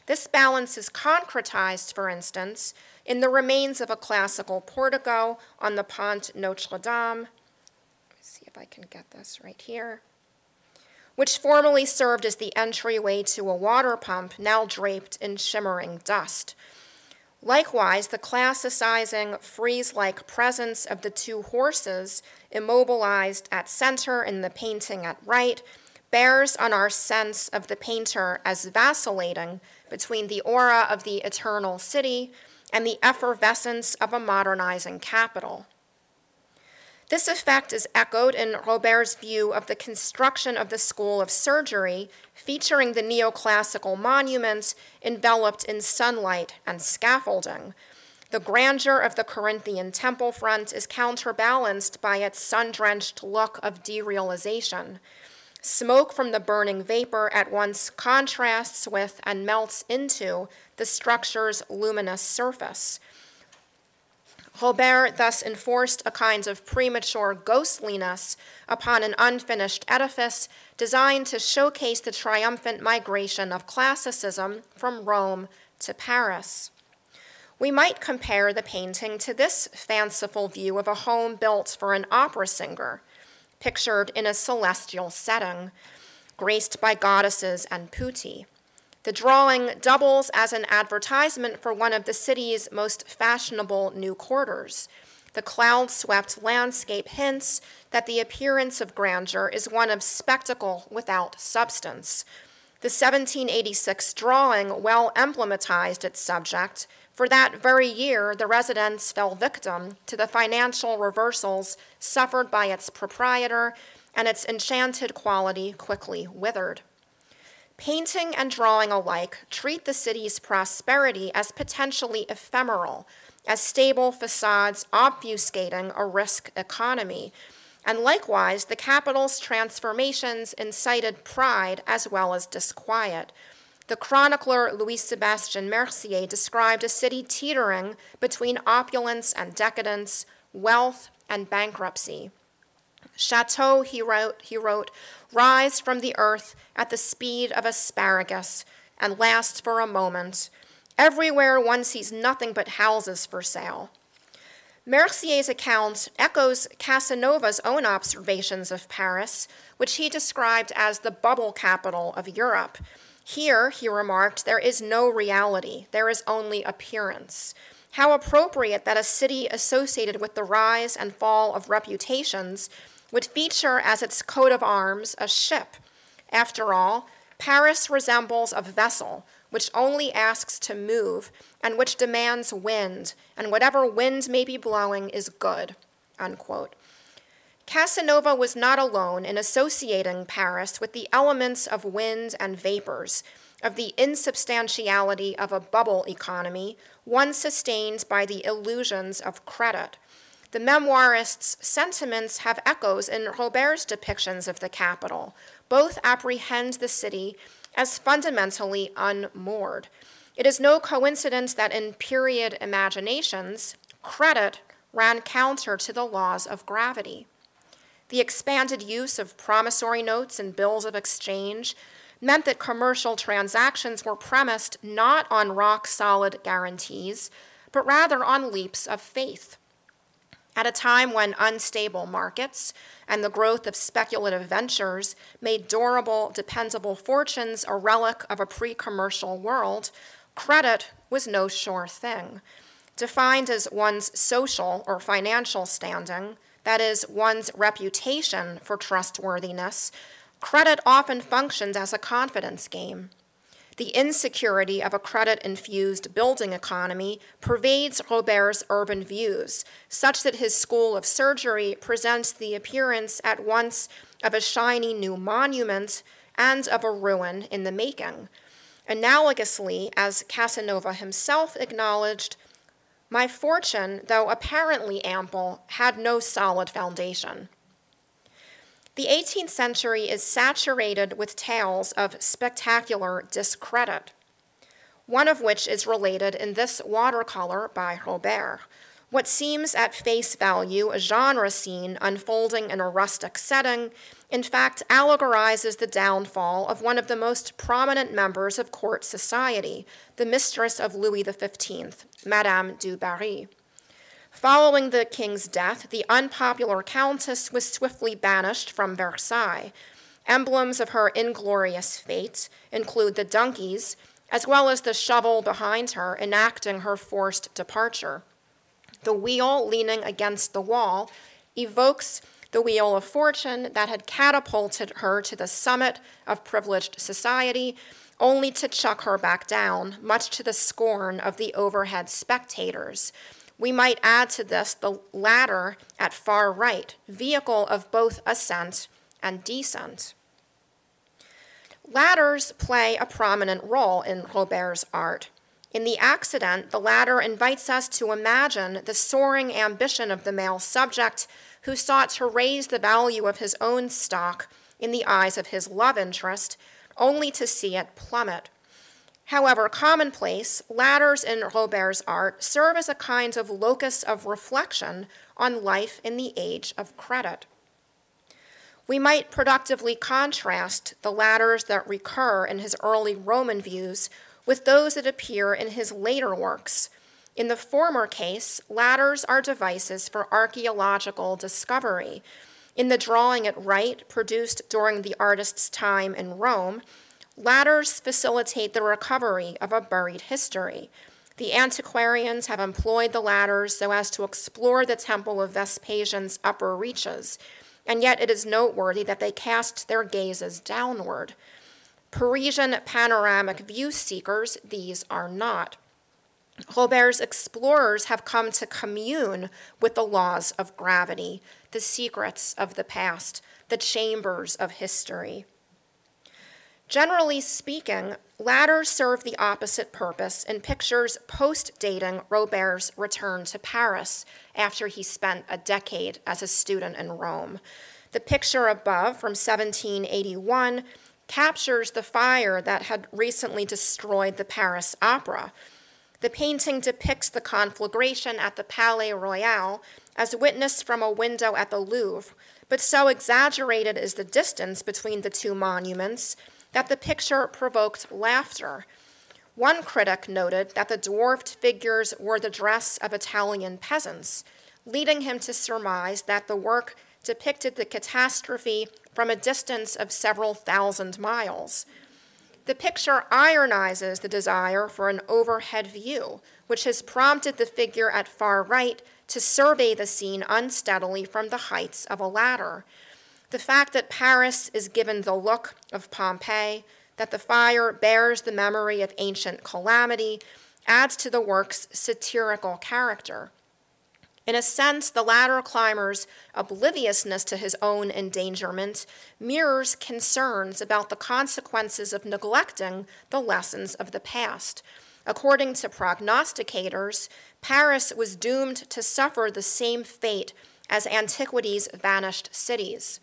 This balance is concretized, for instance, in the remains of a classical portico on the Pont Notre Dame. Let me see if I can get this right here. which formerly served as the entryway to a water pump now draped in shimmering dust. Likewise, the classicizing, frieze-like presence of the two horses immobilized at center in the painting at right bears on our sense of the painter as vacillating between the aura of the eternal city and the effervescence of a modernizing capital. This effect is echoed in Robert's view of the construction of the School of Surgery, featuring the neoclassical monuments enveloped in sunlight and scaffolding. The grandeur of the Corinthian temple front is counterbalanced by its sun-drenched look of derealization. Smoke from the burning vapor at once contrasts with and melts into the structure's luminous surface. Robert thus enforced a kind of premature ghostliness upon an unfinished edifice designed to showcase the triumphant migration of classicism from Rome to Paris. We might compare the painting to this fanciful view of a home built for an opera singer, pictured in a celestial setting, graced by goddesses and putti. The drawing doubles as an advertisement for one of the city's most fashionable new quarters. The cloud-swept landscape hints that the appearance of grandeur is one of spectacle without substance. The 1786 drawing well emblematized its subject. For that very year, the residence fell victim to the financial reversals suffered by its proprietor, and its enchanted quality quickly withered. Painting and drawing alike treat the city's prosperity as potentially ephemeral, as stable facades obfuscating a risk economy, and likewise the capital's transformations incited pride as well as disquiet. The chronicler Louis-Sébastien Mercier described a city teetering between opulence and decadence, wealth and bankruptcy. Chateaux, he wrote, rise from the earth at the speed of asparagus and last for a moment. Everywhere one sees nothing but houses for sale. Mercier's account echoes Casanova's own observations of Paris, which he described as the bubble capital of Europe. Here, he remarked, there is no reality, there is only appearance. How appropriate that a city associated with the rise and fall of reputations would feature as its coat of arms a ship. After all, Paris resembles a vessel which only asks to move and which demands wind, and whatever wind may be blowing is good, unquote. Casanova was not alone in associating Paris with the elements of wind and vapors, of the insubstantiality of a bubble economy, one sustained by the illusions of credit. The memoirist's sentiments have echoes in Robert's depictions of the capital. Both apprehend the city as fundamentally unmoored. It is no coincidence that in period imaginations, credit ran counter to the laws of gravity. The expanded use of promissory notes and bills of exchange meant that commercial transactions were premised not on rock-solid guarantees, but rather on leaps of faith. At a time when unstable markets and the growth of speculative ventures made durable, dependable fortunes a relic of a pre-commercial world, credit was no sure thing. Defined as one's social or financial standing, that is, one's reputation for trustworthiness, credit often functioned as a confidence game. The insecurity of a credit-infused building economy pervades Robert's urban views, such that his School of Surgery presents the appearance at once of a shiny new monument and of a ruin in the making. Analogously, as Casanova himself acknowledged, my fortune, though apparently ample, had no solid foundation. The 18th century is saturated with tales of spectacular discredit, one of which is related in this watercolor by Robert. What seems at face value a genre scene unfolding in a rustic setting, in fact allegorizes the downfall of one of the most prominent members of court society, the mistress of Louis XV, Madame du Barry. Following the king's death, the unpopular countess was swiftly banished from Versailles. Emblems of her inglorious fate include the donkeys, as well as the shovel behind her enacting her forced departure. The wheel leaning against the wall evokes the wheel of fortune that had catapulted her to the summit of privileged society, only to chuck her back down, much to the scorn of the overhead spectators. We might add to this the ladder at far right, vehicle of both ascent and descent. Ladders play a prominent role in Robert's art. In The Accident, the ladder invites us to imagine the soaring ambition of the male subject who sought to raise the value of his own stock in the eyes of his love interest, only to see it plummet. However commonplace, ladders in Robert's art serve as a kind of locus of reflection on life in the age of credit. We might productively contrast the ladders that recur in his early Roman views with those that appear in his later works. In the former case, ladders are devices for archaeological discovery. In the drawing at right, produced during the artist's time in Rome, ladders facilitate the recovery of a buried history. The antiquarians have employed the ladders so as to explore the temple of Vespasian's upper reaches, and yet it is noteworthy that they cast their gazes downward. Parisian panoramic view seekers, these are not. Robert's explorers have come to commune with the laws of gravity, the secrets of the past, the chambers of history. Generally speaking, ladders serve the opposite purpose in pictures post-dating Robert's return to Paris after he spent a decade as a student in Rome. The picture above, from 1781, captures the fire that had recently destroyed the Paris Opera. The painting depicts the conflagration at the Palais Royal as witnessed from a window at the Louvre, but so exaggerated is the distance between the two monuments that the picture provoked laughter. One critic noted that the dwarfed figures wore the dress of Italian peasants, leading him to surmise that the work depicted the catastrophe from a distance of several thousand miles. The picture ironizes the desire for an overhead view, which has prompted the figure at far right to survey the scene unsteadily from the heights of a ladder. The fact that Paris is given the look of Pompeii, that the fire bears the memory of ancient calamity, adds to the work's satirical character. In a sense, the ladder climber's obliviousness to his own endangerment mirrors concerns about the consequences of neglecting the lessons of the past. According to prognosticators, Paris was doomed to suffer the same fate as antiquity's vanished cities.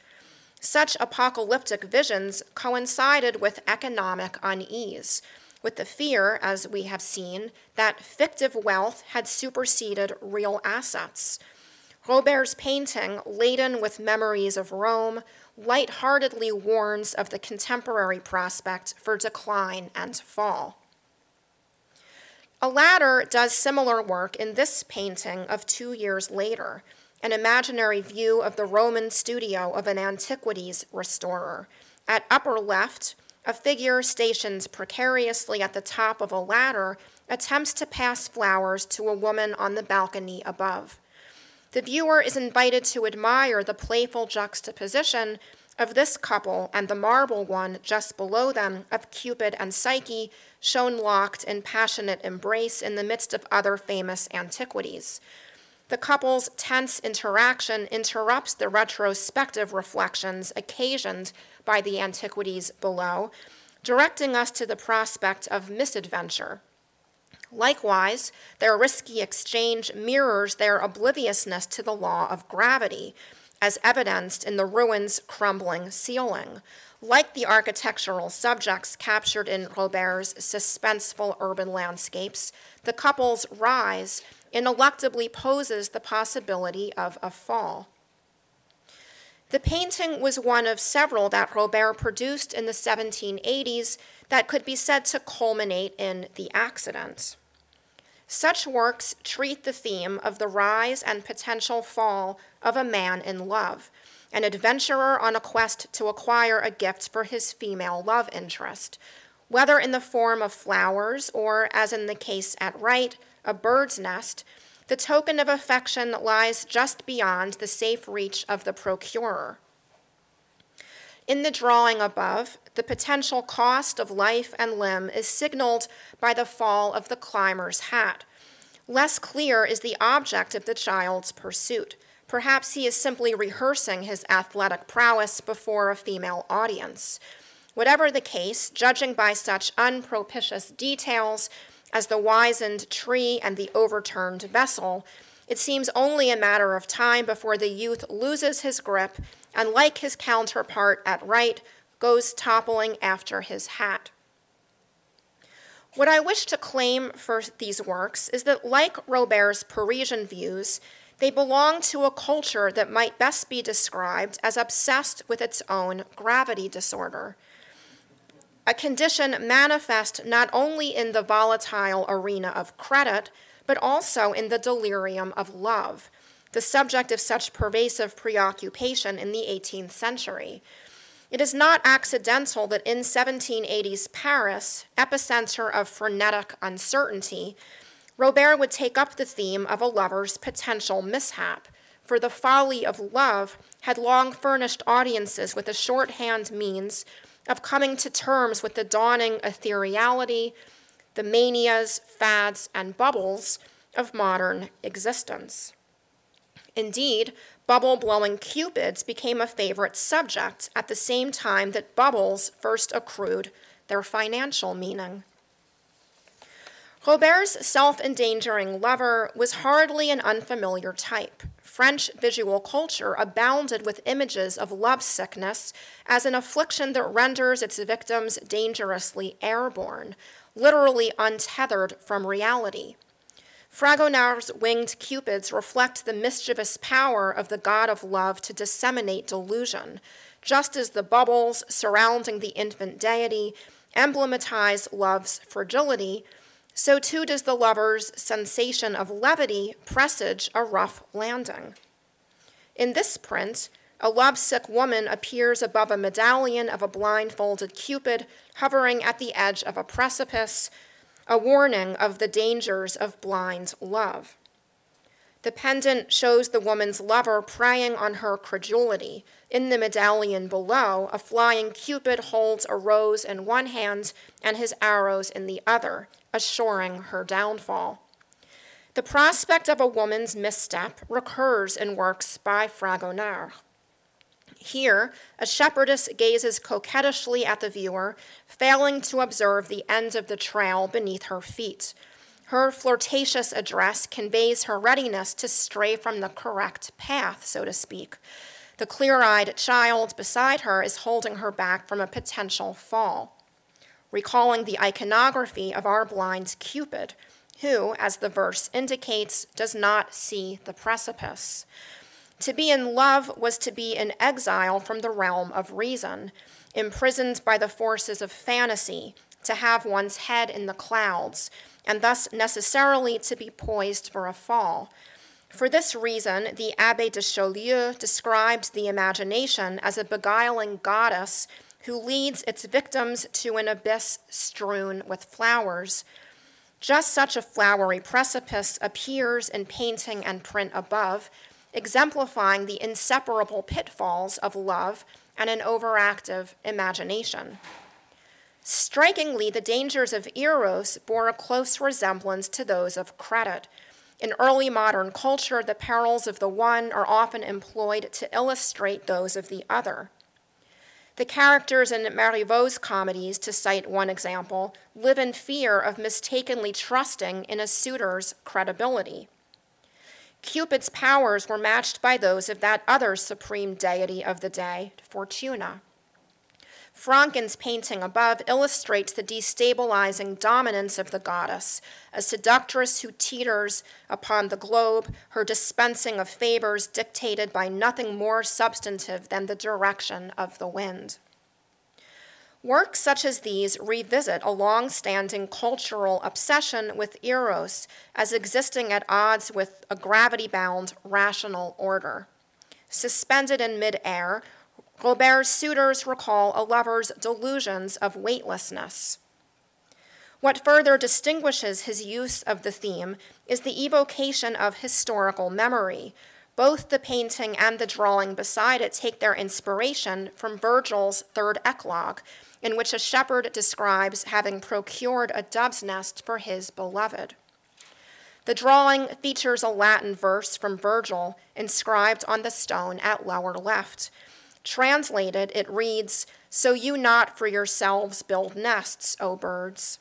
Such apocalyptic visions coincided with economic unease, with the fear, as we have seen, that fictive wealth had superseded real assets. Robert's painting, laden with memories of Rome, lightheartedly warns of the contemporary prospect for decline and fall. A ladder does similar work in this painting of 2 years later, an imaginary view of the Roman studio of an antiquities restorer. At upper left, a figure stationed precariously at the top of a ladder attempts to pass flowers to a woman on the balcony above. The viewer is invited to admire the playful juxtaposition of this couple and the marble one just below them of Cupid and Psyche, shown locked in passionate embrace in the midst of other famous antiquities. The couple's tense interaction interrupts the retrospective reflections occasioned by the antiquities below, directing us to the prospect of misadventure. Likewise, their risky exchange mirrors their obliviousness to the law of gravity, as evidenced in the ruin's crumbling ceiling. Like the architectural subjects captured in Robert's suspenseful urban landscapes, the couple's rise ineluctably poses the possibility of a fall. The painting was one of several that Robert produced in the 1780s that could be said to culminate in The Accident. Such works treat the theme of the rise and potential fall of a man in love, an adventurer on a quest to acquire a gift for his female love interest, whether in the form of flowers or, as in the case at Wright, a bird's nest. The token of affection lies just beyond the safe reach of the procurer. In the drawing above, the potential cost of life and limb is signaled by the fall of the climber's hat. Less clear is the object of the child's pursuit. Perhaps he is simply rehearsing his athletic prowess before a female audience. Whatever the case, judging by such unpropitious details as the wizened tree and the overturned vessel, it seems only a matter of time before the youth loses his grip and, like his counterpart at Wright, goes toppling after his hat. What I wish to claim for these works is that, like Robert's Parisian views, they belong to a culture that might best be described as obsessed with its own gravity disorder, a condition manifest not only in the volatile arena of credit, but also in the delirium of love, the subject of such pervasive preoccupation in the 18th century. It is not accidental that in 1780s Paris, epicenter of frenetic uncertainty, Robert would take up the theme of a lover's potential mishap, for the folly of love had long furnished audiences with a shorthand means of coming to terms with the dawning ethereality, the manias, fads, and bubbles of modern existence. Indeed, bubble-blowing cupids became a favorite subject at the same time that bubbles first accrued their financial meaning. Robert's self-endangering lover was hardly an unfamiliar type. French visual culture abounded with images of lovesickness as an affliction that renders its victims dangerously airborne, literally untethered from reality. Fragonard's winged cupids reflect the mischievous power of the god of love to disseminate delusion, just as the bubbles surrounding the infant deity emblematize love's fragility. So too does the lover's sensation of levity presage a rough landing. In this print, a lovesick woman appears above a medallion of a blindfolded Cupid hovering at the edge of a precipice, a warning of the dangers of blind love. The pendant shows the woman's lover preying on her credulity. In the medallion below, a flying Cupid holds a rose in one hand and his arrows in the other, assuring her downfall. The prospect of a woman's misstep recurs in works by Fragonard. Here, a shepherdess gazes coquettishly at the viewer, failing to observe the end of the trail beneath her feet. Her flirtatious address conveys her readiness to stray from the correct path, so to speak. The clear-eyed child beside her is holding her back from a potential fall, recalling the iconography of our blind Cupid, who, as the verse indicates, does not see the precipice. To be in love was to be in exile from the realm of reason, imprisoned by the forces of fantasy, to have one's head in the clouds, and thus necessarily to be poised for a fall. For this reason, the Abbé de Chaulieu described the imagination as a beguiling goddess who leads its victims to an abyss strewn with flowers. Just such a flowery precipice appears in painting and print above, exemplifying the inseparable pitfalls of love and an overactive imagination. Strikingly, the dangers of Eros bore a close resemblance to those of credit. In early modern culture, the perils of the one are often employed to illustrate those of the other. The characters in Marivaux's comedies, to cite one example, live in fear of mistakenly trusting in a suitor's credibility. Cupid's powers were matched by those of that other supreme deity of the day, Fortuna. Franken's painting above illustrates the destabilizing dominance of the goddess, a seductress who teeters upon the globe, her dispensing of favors dictated by nothing more substantive than the direction of the wind. Works such as these revisit a long-standing cultural obsession with Eros as existing at odds with a gravity-bound rational order. Suspended in midair, Robert's suitors recall a lover's delusions of weightlessness. What further distinguishes his use of the theme is the evocation of historical memory. Both the painting and the drawing beside it take their inspiration from Virgil's third eclogue, in which a shepherd describes having procured a dove's nest for his beloved. The drawing features a Latin verse from Virgil inscribed on the stone at lower left. Translated, it reads, "So you not for yourselves build nests, O birds."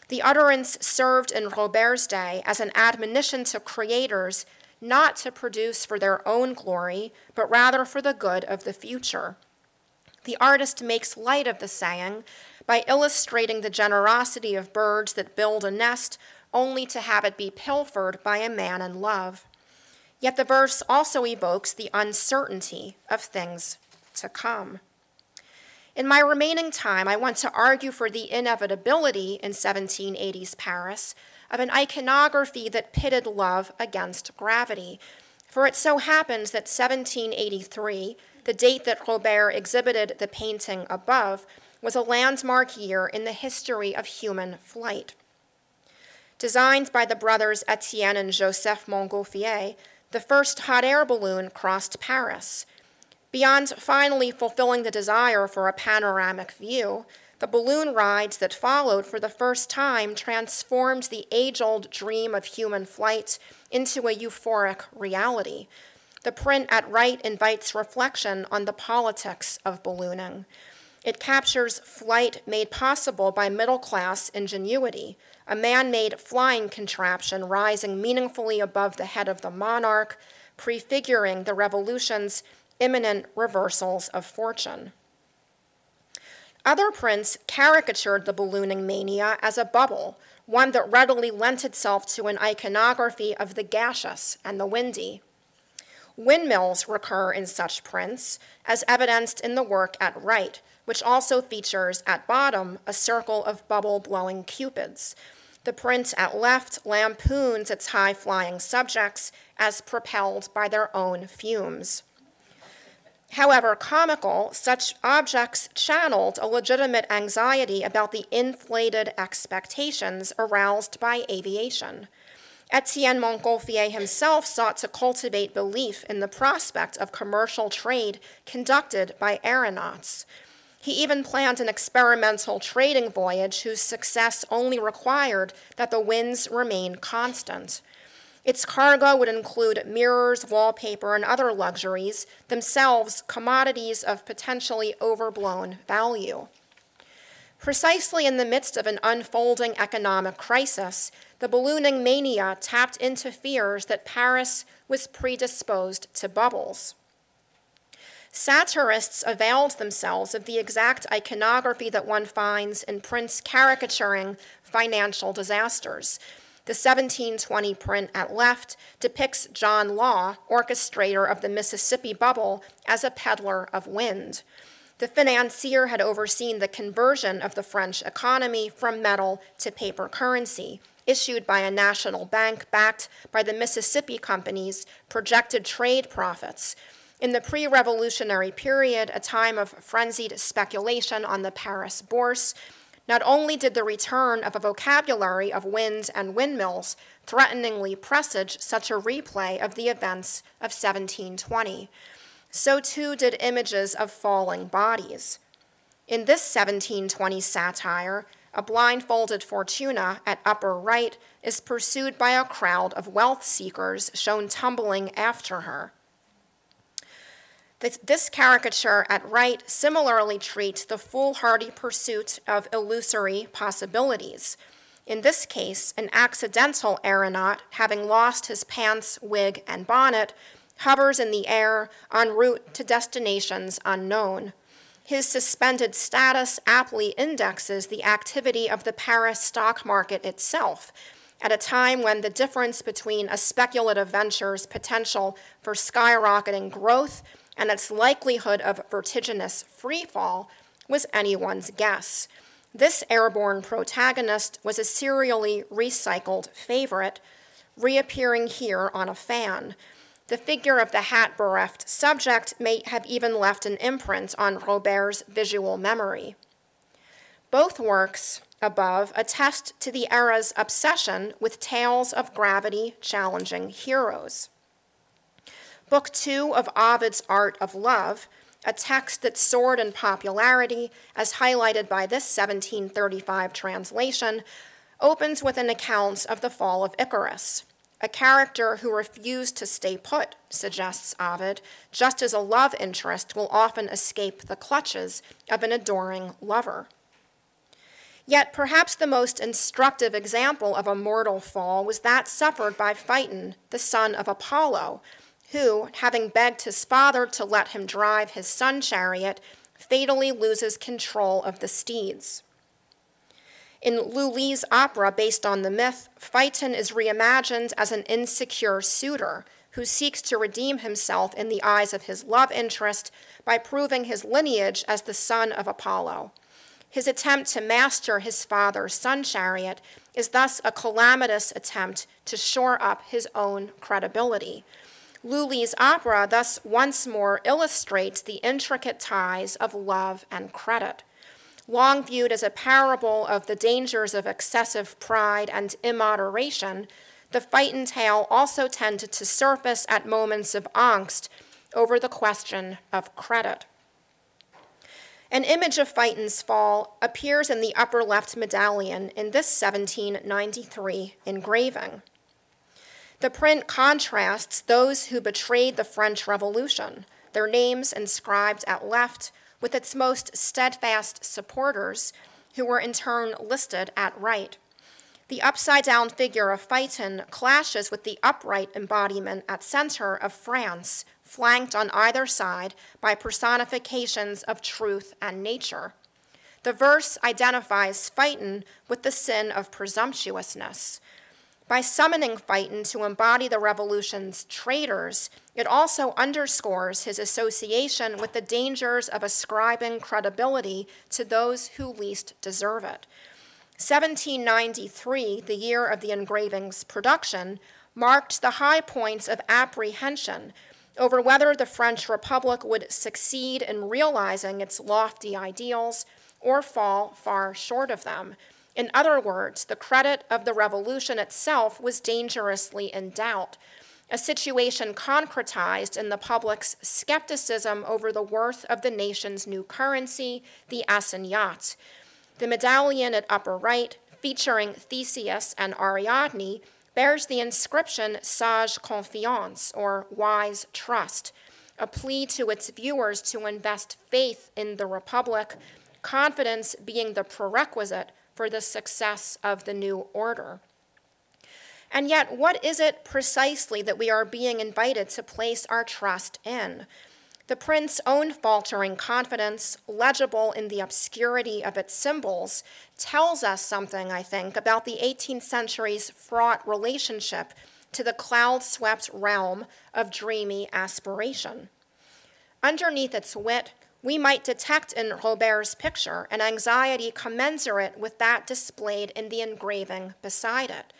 The utterance served in Robert's day as an admonition to creators not to produce for their own glory, but rather for the good of the future. The artist makes light of the saying by illustrating the generosity of birds that build a nest only to have it be pilfered by a man in love. Yet the verse also evokes the uncertainty of things to come. In my remaining time, I want to argue for the inevitability in 1780s Paris of an iconography that pitted love against gravity. For it so happens that 1783, the date that Robert exhibited the painting above, was a landmark year in the history of human flight. Designed by the brothers Etienne and Joseph Montgolfier, the first hot air balloon crossed Paris. Beyond finally fulfilling the desire for a panoramic view, the balloon rides that followed for the first time transformed the age-old dream of human flight into a euphoric reality. The print at right invites reflection on the politics of ballooning. It captures flight made possible by middle-class ingenuity, a man-made flying contraption rising meaningfully above the head of the monarch, prefiguring the revolution's imminent reversals of fortune. Other prints caricatured the ballooning mania as a bubble, one that readily lent itself to an iconography of the gaseous and the windy. Windmills recur in such prints, as evidenced in the work at right, which also features at bottom a circle of bubble-blowing cupids. The print at left lampoons its high-flying subjects as propelled by their own fumes. However comical, such objects channeled a legitimate anxiety about the inflated expectations aroused by aviation. Etienne Montgolfier himself sought to cultivate belief in the prospect of commercial trade conducted by aeronauts. He even planned an experimental trading voyage whose success only required that the winds remain constant. Its cargo would include mirrors, wallpaper, and other luxuries, themselves commodities of potentially overblown value. Precisely in the midst of an unfolding economic crisis, the ballooning mania tapped into fears that Paris was predisposed to bubbles. Satirists availed themselves of the exact iconography that one finds in prints caricaturing financial disasters. The 1720 print at left depicts John Law, orchestrator of the Mississippi bubble, as a peddler of wind. The financier had overseen the conversion of the French economy from metal to paper currency, issued by a national bank backed by the Mississippi Company's projected trade profits. In the pre-revolutionary period, a time of frenzied speculation on the Paris bourse, not only did the return of a vocabulary of winds and windmills threateningly presage such a replay of the events of 1720, so too did images of falling bodies. In this 1720 satire, a blindfolded Fortuna at upper right is pursued by a crowd of wealth seekers shown tumbling after her. This caricature at right similarly treats the foolhardy pursuit of illusory possibilities. In this case, an accidental aeronaut, having lost his pants, wig, and bonnet, hovers in the air en route to destinations unknown. His suspended status aptly indexes the activity of the Paris stock market itself, at a time when the difference between a speculative venture's potential for skyrocketing growth and its likelihood of vertiginous freefall was anyone's guess. This airborne protagonist was a serially recycled favorite, reappearing here on a fan. The figure of the hat-bereft subject may have even left an imprint on Robert's visual memory. Both works above attest to the era's obsession with tales of gravity-challenging heroes. Book 2 of Ovid's Art of Love, a text that soared in popularity as highlighted by this 1735 translation, opens with an account of the fall of Icarus, a character who refused to stay put, suggests Ovid, just as a love interest will often escape the clutches of an adoring lover. Yet perhaps the most instructive example of a mortal fall was that suffered by Phaeton, the son of Apollo, who, having begged his father to let him drive his sun chariot, fatally loses control of the steeds. In Lully's opera based on the myth, Phaeton is reimagined as an insecure suitor who seeks to redeem himself in the eyes of his love interest by proving his lineage as the son of Apollo. His attempt to master his father's sun chariot is thus a calamitous attempt to shore up his own credibility. Lully's opera thus once more illustrates the intricate ties of love and credit. Long viewed as a parable of the dangers of excessive pride and immoderation, the Phaeton tale also tended to surface at moments of angst over the question of credit. An image of Phaeton's fall appears in the upper left medallion in this 1793 engraving. The print contrasts those who betrayed the French Revolution, their names inscribed at left, with its most steadfast supporters, who were in turn listed at right. The upside-down figure of Phaeton clashes with the upright embodiment at center of France, flanked on either side by personifications of truth and nature. The verse identifies Phaeton with the sin of presumptuousness. By summoning Phaeton to embody the revolution's traitors, it also underscores his association with the dangers of ascribing credibility to those who least deserve it. 1793, the year of the engraving's production, marked the high points of apprehension over whether the French Republic would succeed in realizing its lofty ideals or fall far short of them. In other words, the credit of the revolution itself was dangerously in doubt, a situation concretized in the public's skepticism over the worth of the nation's new currency, the assignat. The medallion at upper right, featuring Theseus and Ariadne, bears the inscription Sage Confiance, or wise trust, a plea to its viewers to invest faith in the Republic, confidence being the prerequisite for the success of the new order. And yet, what is it precisely that we are being invited to place our trust in? The print's own faltering confidence, legible in the obscurity of its symbols, tells us something, I think, about the 18th century's fraught relationship to the cloud-swept realm of dreamy aspiration. Underneath its wit, we might detect in Robert's picture an anxiety commensurate with that displayed in the engraving beside it.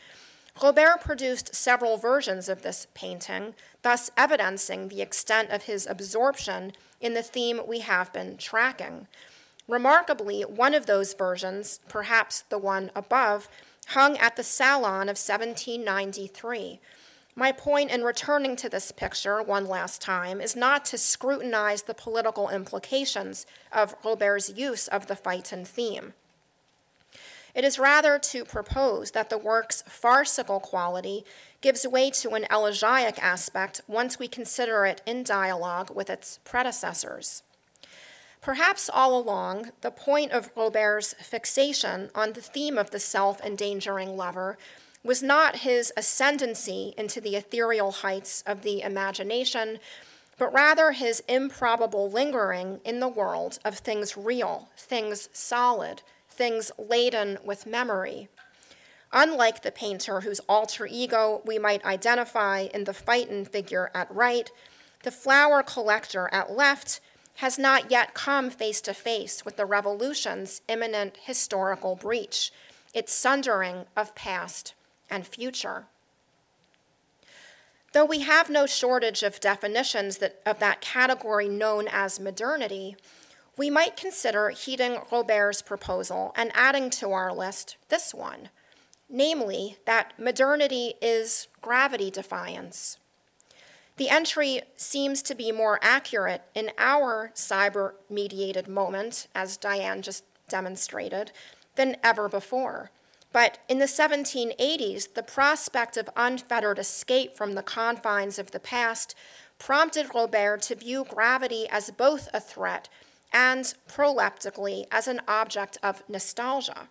Robert produced several versions of this painting, thus evidencing the extent of his absorption in the theme we have been tracking. Remarkably, one of those versions, perhaps the one above, hung at the Salon of 1793. My point in returning to this picture one last time is not to scrutinize the political implications of Robert's use of the Phaeton theme. It is rather to propose that the work's farcical quality gives way to an elegiac aspect once we consider it in dialogue with its predecessors. Perhaps all along, the point of Robert's fixation on the theme of the self-endangering lover was not his ascendancy into the ethereal heights of the imagination, but rather his improbable lingering in the world of things real, things solid, things laden with memory. Unlike the painter whose alter ego we might identify in the Phaeton figure at right, the flower collector at left has not yet come face to face with the revolution's imminent historical breach, its sundering of past and future. Though we have no shortage of definitions of that category known as modernity, we might consider heeding Robert's proposal and adding to our list this one, namely that modernity is gravity defiance. The entry seems to be more accurate in our cyber-mediated moment, as Diane just demonstrated, than ever before. But in the 1780s, the prospect of unfettered escape from the confines of the past prompted Robert to view gravity as both a threat and, proleptically, as an object of nostalgia.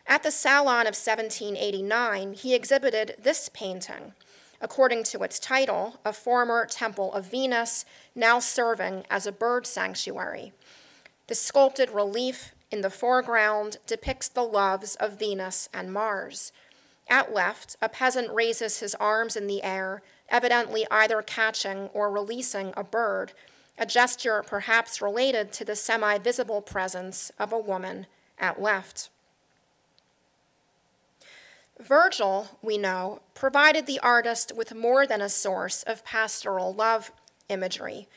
At the Salon of 1789, he exhibited this painting, according to its title, a former temple of Venus, now serving as a bird sanctuary. The sculpted relief in the foreground depicts the loves of Venus and Mars. At left, a peasant raises his arms in the air, evidently either catching or releasing a bird, a gesture perhaps related to the semi-visible presence of a woman at left. Virgil, we know, provided the artist with more than a source of pastoral love imagery.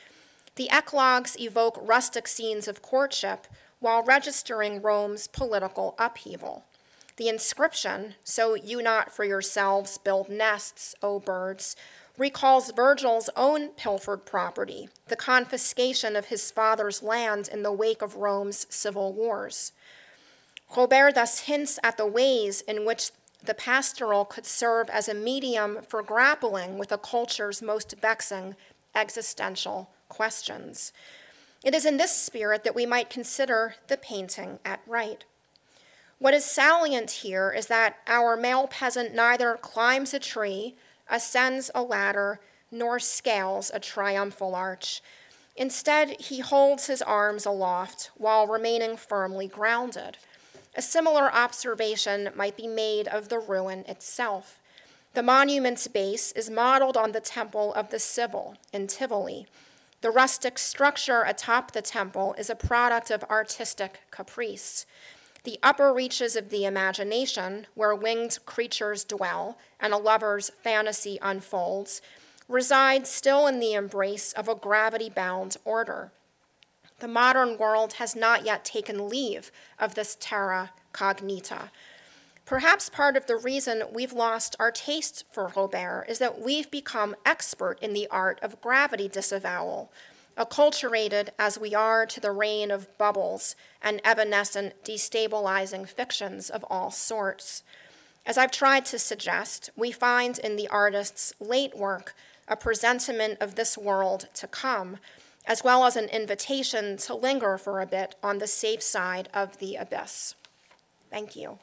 The eclogues evoke rustic scenes of courtship while registering Rome's political upheaval. The inscription, "So you not for yourselves build nests, O birds," recalls Virgil's own pilfered property, the confiscation of his father's land in the wake of Rome's civil wars. Robert thus hints at the ways in which the pastoral could serve as a medium for grappling with a culture's most vexing existential questions. It is in this spirit that we might consider the painting at right. What is salient here is that our male peasant neither climbs a tree, ascends a ladder, nor scales a triumphal arch. Instead, he holds his arms aloft while remaining firmly grounded. A similar observation might be made of the ruin itself. The monument's base is modeled on the Temple of the Sibyl in Tivoli. The rustic structure atop the temple is a product of artistic caprice. The upper reaches of the imagination, where winged creatures dwell and a lover's fantasy unfolds, reside still in the embrace of a gravity-bound order. The modern world has not yet taken leave of this terra cognita. Perhaps part of the reason we've lost our taste for Robert is that we've become expert in the art of gravity disavowal, acculturated as we are to the reign of bubbles and evanescent, destabilizing fictions of all sorts. As I've tried to suggest, we find in the artist's late work a presentiment of this world to come, as well as an invitation to linger for a bit on the safe side of the abyss. Thank you.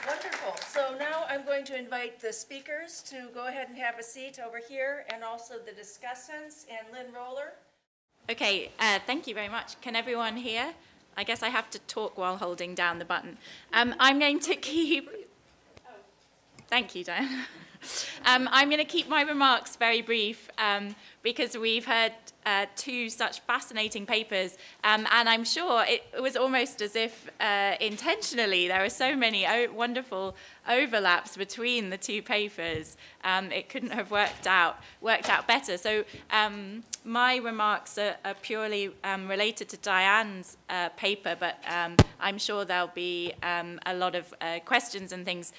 Wonderful. So now I'm going to invite the speakers to go ahead and have a seat over here, and also the discussants, and Lynn Roller. Okay, thank you very much. Can everyone hear? I guess I have to talk while holding down the button. I'm going to keep... Thank you, Diane. I'm going to keep my remarks very brief because we've heard two such fascinating papers, and I'm sure it was almost as if intentionally there were so many wonderful overlaps between the two papers. It couldn't have worked out better. So my remarks are purely related to Diane's paper, but I'm sure there'll be a lot of questions and things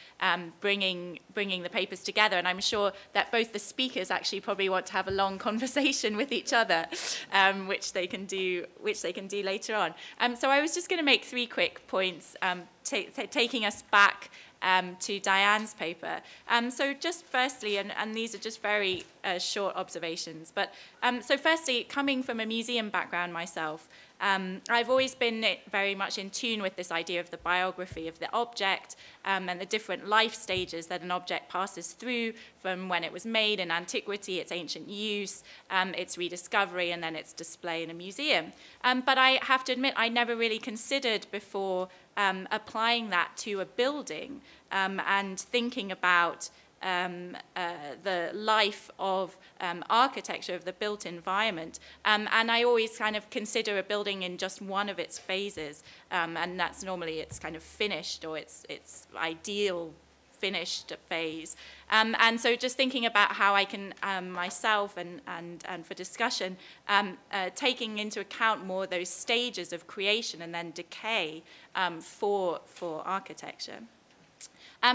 bringing the papers together, and I'm sure that both the speakers actually probably want to have a long conversation with each other, which they can do later on. So I was just going to make 3 quick points, taking us back to Diane's paper. So just firstly, and these are just very short observations, but so firstly, coming from a museum background myself, I've always been very much in tune with this idea of the biography of the object and the different life stages that an object passes through from when it was made in antiquity, its ancient use, its rediscovery, and then its display in a museum. But I have to admit, I never really considered before applying that to a building and thinking about the life of architecture, of the built environment. And I always kind of consider a building in just one of its phases, and that's normally its kind of finished or its ideal finished phase. And so just thinking about how I can myself and for discussion, taking into account more those stages of creation and then decay for architecture.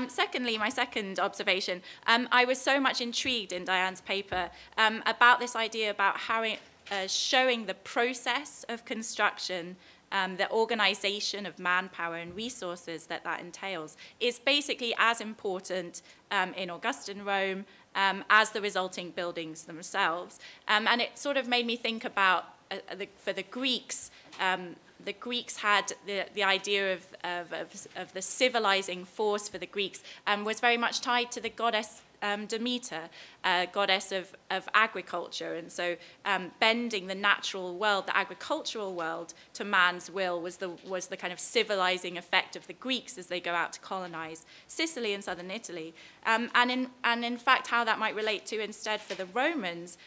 Secondly, my second observation, I was so much intrigued in Diane's paper about this idea about how showing the process of construction, the organization of manpower and resources that entails is basically as important in Augustan Rome as the resulting buildings themselves. And it sort of made me think about, for the Greeks had the idea of the civilizing force for the Greeks was very much tied to the goddess Demeter, goddess of agriculture. And so bending the natural world, the agricultural world, to man's will was the kind of civilizing effect of the Greeks as they go out to colonize Sicily and southern Italy. And in fact, how that might relate to instead for the Romans,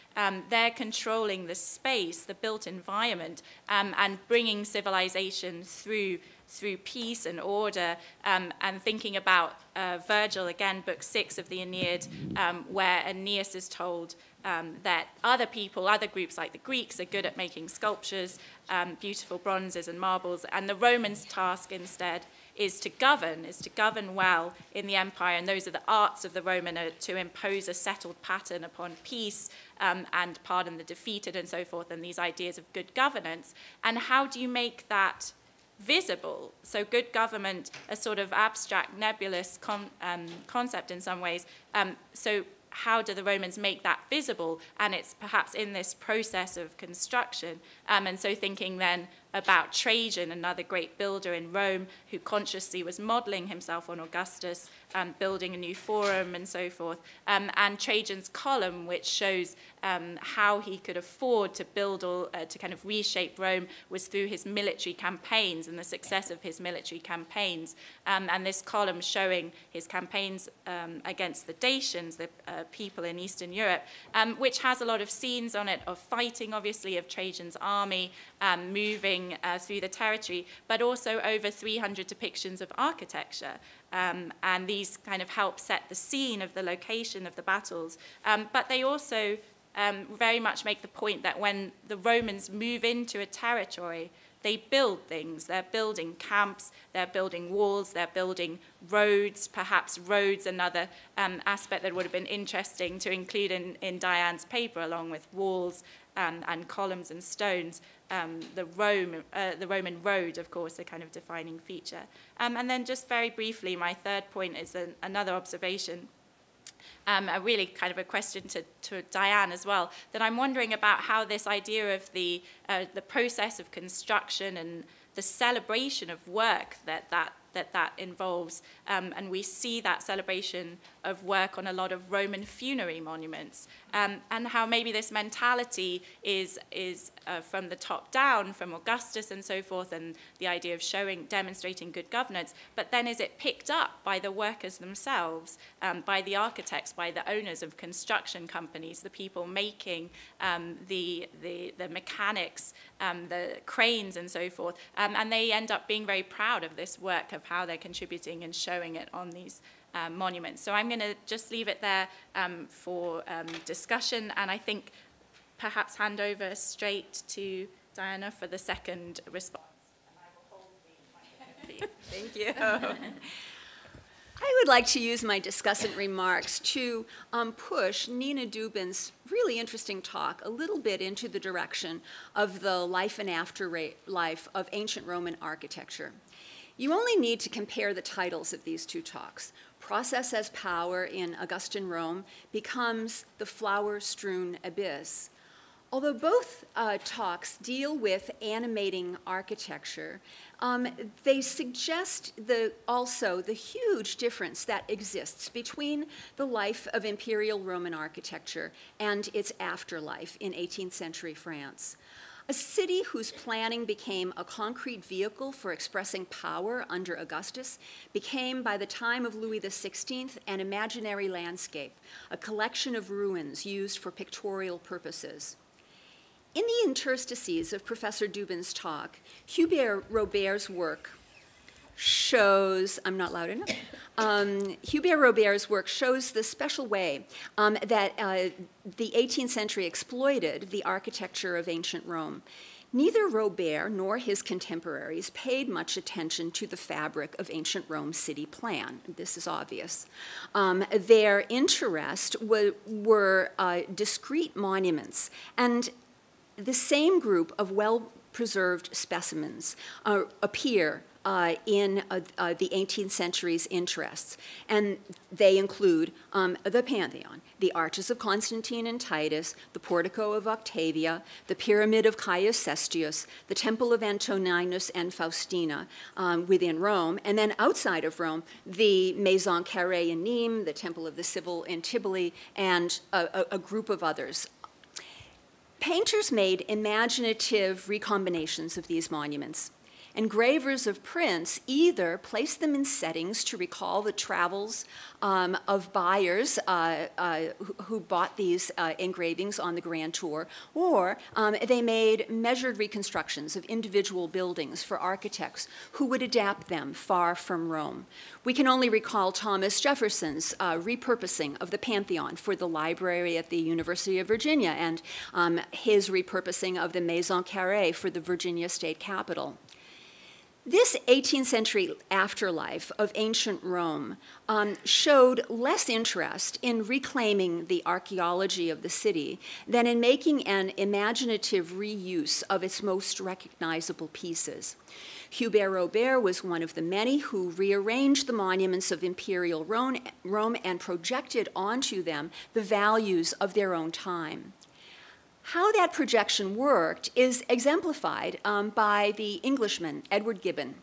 they're controlling the space, the built environment, and bringing civilization through peace and order, and thinking about Virgil, again, book 6 of the Aeneid, where Aeneas is told that other people, other groups like the Greeks are good at making sculptures, beautiful bronzes and marbles, and the Romans' task instead is to govern well in the empire, and those are the arts of the Roman, to impose a settled pattern upon peace and pardon the defeated and so forth, and these ideas of good governance. And how do you make that visible? So good government, a sort of abstract, nebulous concept in some ways. So how do the Romans make that visible? And it's perhaps in this process of construction. And so thinking then about Trajan, another great builder in Rome, who consciously was modeling himself on Augustus, building a new forum and so forth. And Trajan's column, which shows how he could afford to build to kind of reshape Rome, was through his military campaigns and the success of his military campaigns. And this column showing his campaigns against the Dacians, the people in Eastern Europe, which has a lot of scenes on it of fighting, obviously, of Trajan's army, moving through the territory, but also over 300 depictions of architecture. And these kind of help set the scene of the location of the battles. But they also very much make the point that when the Romans move into a territory, they build things. They're building camps, they're building walls, they're building roads, perhaps roads, another aspect that would have been interesting to include in Diane's paper, along with walls and columns and stones. The Roman road, of course, a kind of defining feature. And then just very briefly, my third point is another observation, a really kind of a question to Diane as well, that I'm wondering about how this idea of the process of construction and the celebration of work that involves, and we see that celebration of work on a lot of Roman funerary monuments, and how maybe this mentality is from the top down, from Augustus and so forth, and the idea of demonstrating good governance, but then is it picked up by the workers themselves, by the architects, by the owners of construction companies, the people making the mechanics, the cranes and so forth, and they end up being very proud of this work, of how they're contributing and showing it on these monuments. So I'm going to just leave it there for discussion, and I think perhaps hand over straight to Diana for the second response. Thank you. I would like to use my discussant remarks to push Nina Dubin's really interesting talk a little bit into the direction of the life and afterlife of ancient Roman architecture. You only need to compare the titles of these two talks. Process as Power in Augustan Rome becomes The Flower-Strewn Abyss. Although both talks deal with animating architecture, they suggest also the huge difference that exists between the life of imperial Roman architecture and its afterlife in 18th century France. A city whose planning became a concrete vehicle for expressing power under Augustus became, by the time of Louis XVI, an imaginary landscape, a collection of ruins used for pictorial purposes. In the interstices of Professor Dubin's talk, Hubert Robert's work shows, I'm not loud enough, Hubert Robert's work shows the special way that the 18th century exploited the architecture of ancient Rome. Neither Robert nor his contemporaries paid much attention to the fabric of ancient Rome's city plan. This is obvious. Their interest were discrete monuments, and the same group of well-preserved specimens appear in the 18th century's interests. And they include the Pantheon, the Arches of Constantine and Titus, the Portico of Octavia, the Pyramid of Caius Cestius, the Temple of Antoninus and Faustina within Rome, and then outside of Rome, the Maison Carrée in Nîmes, the Temple of the Sibyl in Tivoli, and a group of others. Painters made imaginative recombinations of these monuments. Engravers of prints either placed them in settings to recall the travels of buyers who bought these engravings on the Grand Tour, or they made measured reconstructions of individual buildings for architects who would adapt them far from Rome. We can only recall Thomas Jefferson's repurposing of the Pantheon for the library at the University of Virginia, and his repurposing of the Maison Carrée for the Virginia State Capitol. This 18th century afterlife of ancient Rome showed less interest in reclaiming the archaeology of the city than in making an imaginative reuse of its most recognizable pieces. Hubert Robert was one of the many who rearranged the monuments of imperial Rome and projected onto them the values of their own time. How that projection worked is exemplified by the Englishman Edward Gibbon.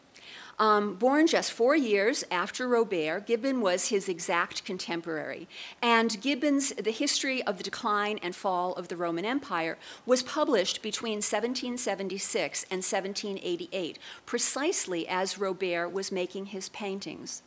Born just 4 years after Robert, Gibbon was his exact contemporary, and Gibbon's The History of the Decline and Fall of the Roman Empire was published between 1776 and 1788, precisely as Robert was making his paintings.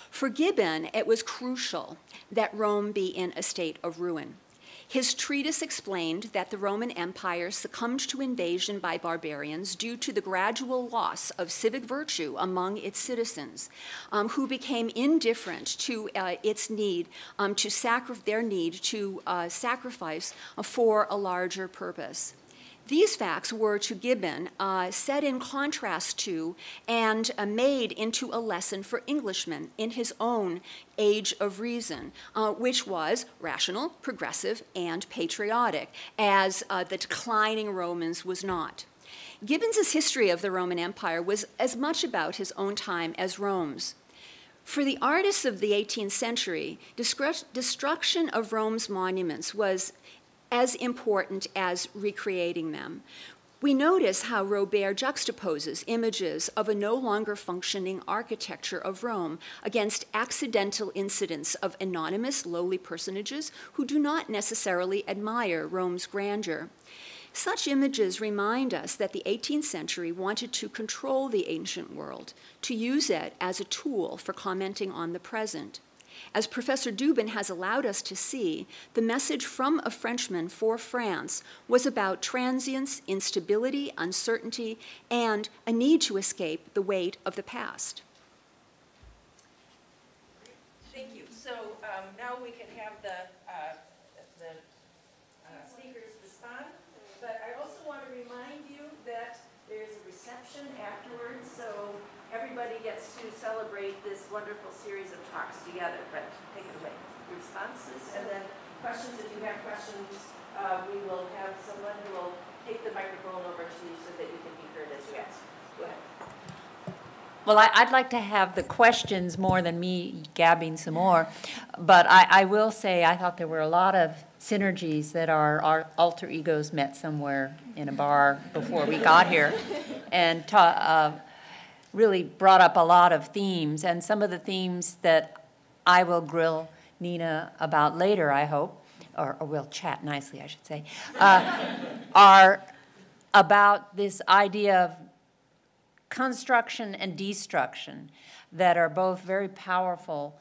For Gibbon, it was crucial that Rome be in a state of ruin. His treatise explained that the Roman Empire succumbed to invasion by barbarians due to the gradual loss of civic virtue among its citizens, who became indifferent to its need their need to sacrifice for a larger purpose. These facts were, to Gibbon, set in contrast to and made into a lesson for Englishmen in his own age of reason, which was rational, progressive, and patriotic, as the declining Romans was not. Gibbon's history of the Roman Empire was as much about his own time as Rome's. For the artists of the 18th century, destruction of Rome's monuments was as important as recreating them. We notice how Robert juxtaposes images of a no longer functioning architecture of Rome against accidental incidents of anonymous, lowly personages who do not necessarily admire Rome's grandeur. Such images remind us that the 18th century wanted to control the ancient world, to use it as a tool for commenting on the present. As Professor Dubin has allowed us to see, the message from a Frenchman for France was about transience, instability, uncertainty, and a need to escape the weight of the past. Thank you. So now we can have the speakers respond, but I also want to remind you that there's a reception afterwards, so everybody gets to celebrate this wonderful series of talks together. But take it away. Responses, and then questions. If you have questions, we will have someone who will take the microphone over to you so that you can be heard as you ask. Go ahead. Well, I'd like to have the questions more than me gabbing some more, but I will say I thought there were a lot of synergies that our alter egos met somewhere in a bar before we got here, and really brought up a lot of themes, and some of the themes that I will grill Nina about later, I hope, or we'll chat nicely, I should say, are about this idea of construction and destruction that are both very powerful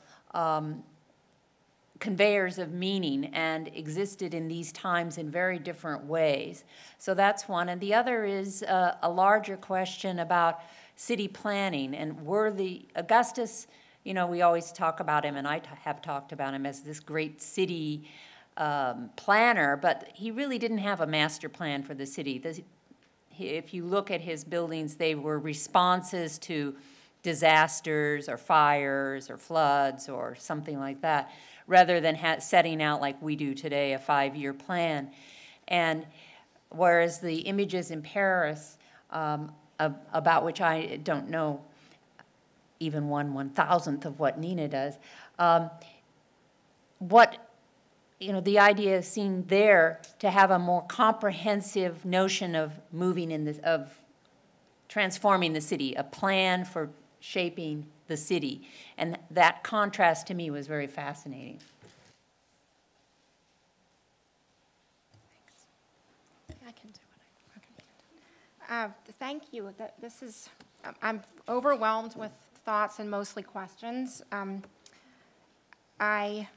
conveyors of meaning and existed in these times in very different ways. So that's one. And the other is a larger question about city planning. And were the Augustus, you know, we always talk about him, and I have talked about him as this great city planner, but he really didn't have a master plan for the city. If you look at his buildings, they were responses to disasters or fires or floods or something like that, rather than setting out like we do today, a 5-year plan. And whereas the images in Paris, about which I don't know even 1/1000th of what Nina does, the idea is seen there to have a more comprehensive notion of of transforming the city, a plan for shaping the city. And that contrast to me was very fascinating. I can do it. Thank you. This is, I'm overwhelmed with thoughts and mostly questions. I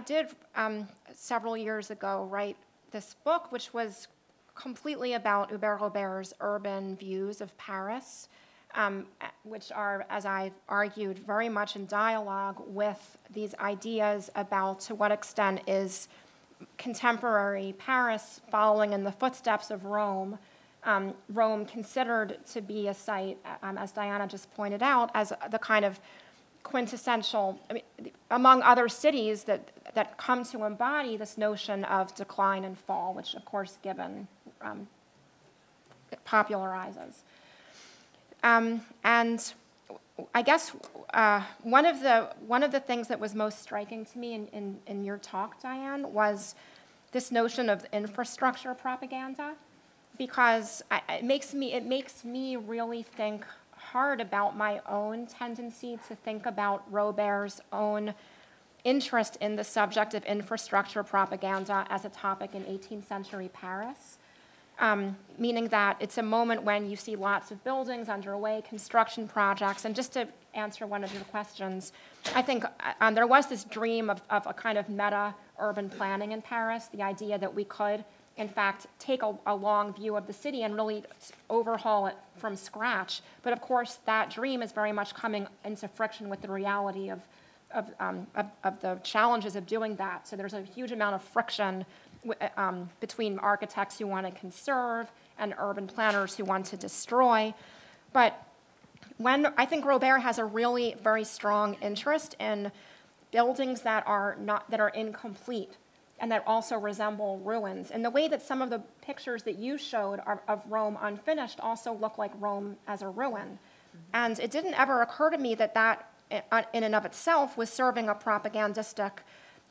did several years ago write this book, which was completely about Hubert Robert's urban views of Paris, which are, as I argued, very much in dialogue with these ideas about to what extent is contemporary Paris following in the footsteps of Rome, Rome considered to be a site, as Diana just pointed out, as the kind of quintessential, among other cities that come to embody this notion of decline and fall, which of course Gibbon popularizes. And I guess one of the things that was most striking to me in your talk, Diane, was this notion of infrastructure propaganda, because it makes me really think hard about my own tendency to think about Robert's own interest in the subject of infrastructure propaganda as a topic in 18th century Paris, meaning that it's a moment when you see lots of buildings underway, construction projects, and just to answer one of your questions, I think there was this dream of a kind of meta urban planning in Paris, the idea that we could, in fact, take a long view of the city and really overhaul it from scratch. But of course, that dream is very much coming into friction with the reality of the challenges of doing that. So there's a huge amount of friction between architects who want to conserve and urban planners who want to destroy. But I think Robert has a really very strong interest in buildings that are incomplete and that also resemble ruins. And the way that some of the pictures that you showed of Rome unfinished also look like Rome as a ruin. And it didn't ever occur to me that in and of itself was serving a propagandistic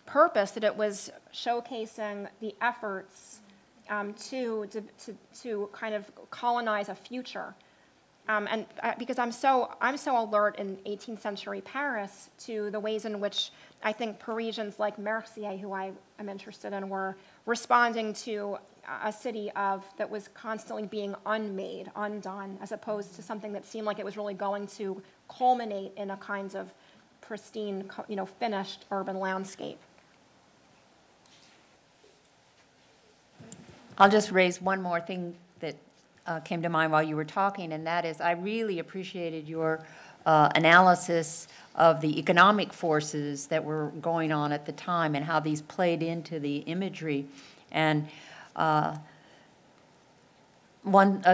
purpose, that it was showcasing the efforts to kind of colonize a future. Because I'm so alert in 18th century Paris to the ways in which I think Parisians like Mercier, who I am interested in, were responding to a city that was constantly being unmade, undone, as opposed to something that seemed like it was really going to culminate in a kind of pristine, finished urban landscape. I'll just raise one more thing that came to mind while you were talking, and that is I really appreciated your analysis of the economic forces that were going on at the time and how these played into the imagery. And a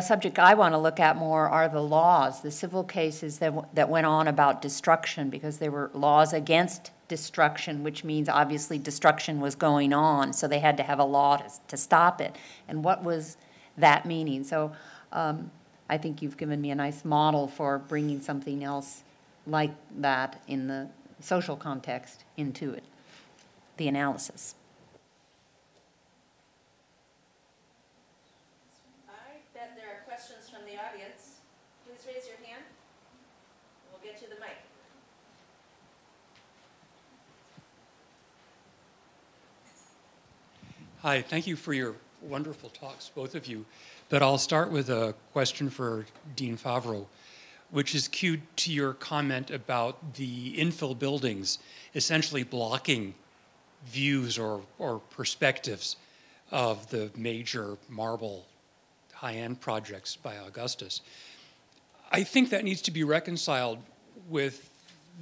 subject I want to look at more are the laws, the civil cases that went on about destruction, because there were laws against destruction, which means obviously destruction was going on, so they had to have a law to stop it. And what was that meaning? So I think you've given me a nice model for bringing something else like that in the social context into it, the analysis. I bet there are questions from the audience. Please raise your hand. We'll get you the mic. Hi, thank you for your wonderful talks, both of you. But I'll start with a question for Dean Favreau, which is cued to your comment about the infill buildings essentially blocking views or perspectives of the major marble high-end projects by Augustus. I think that needs to be reconciled with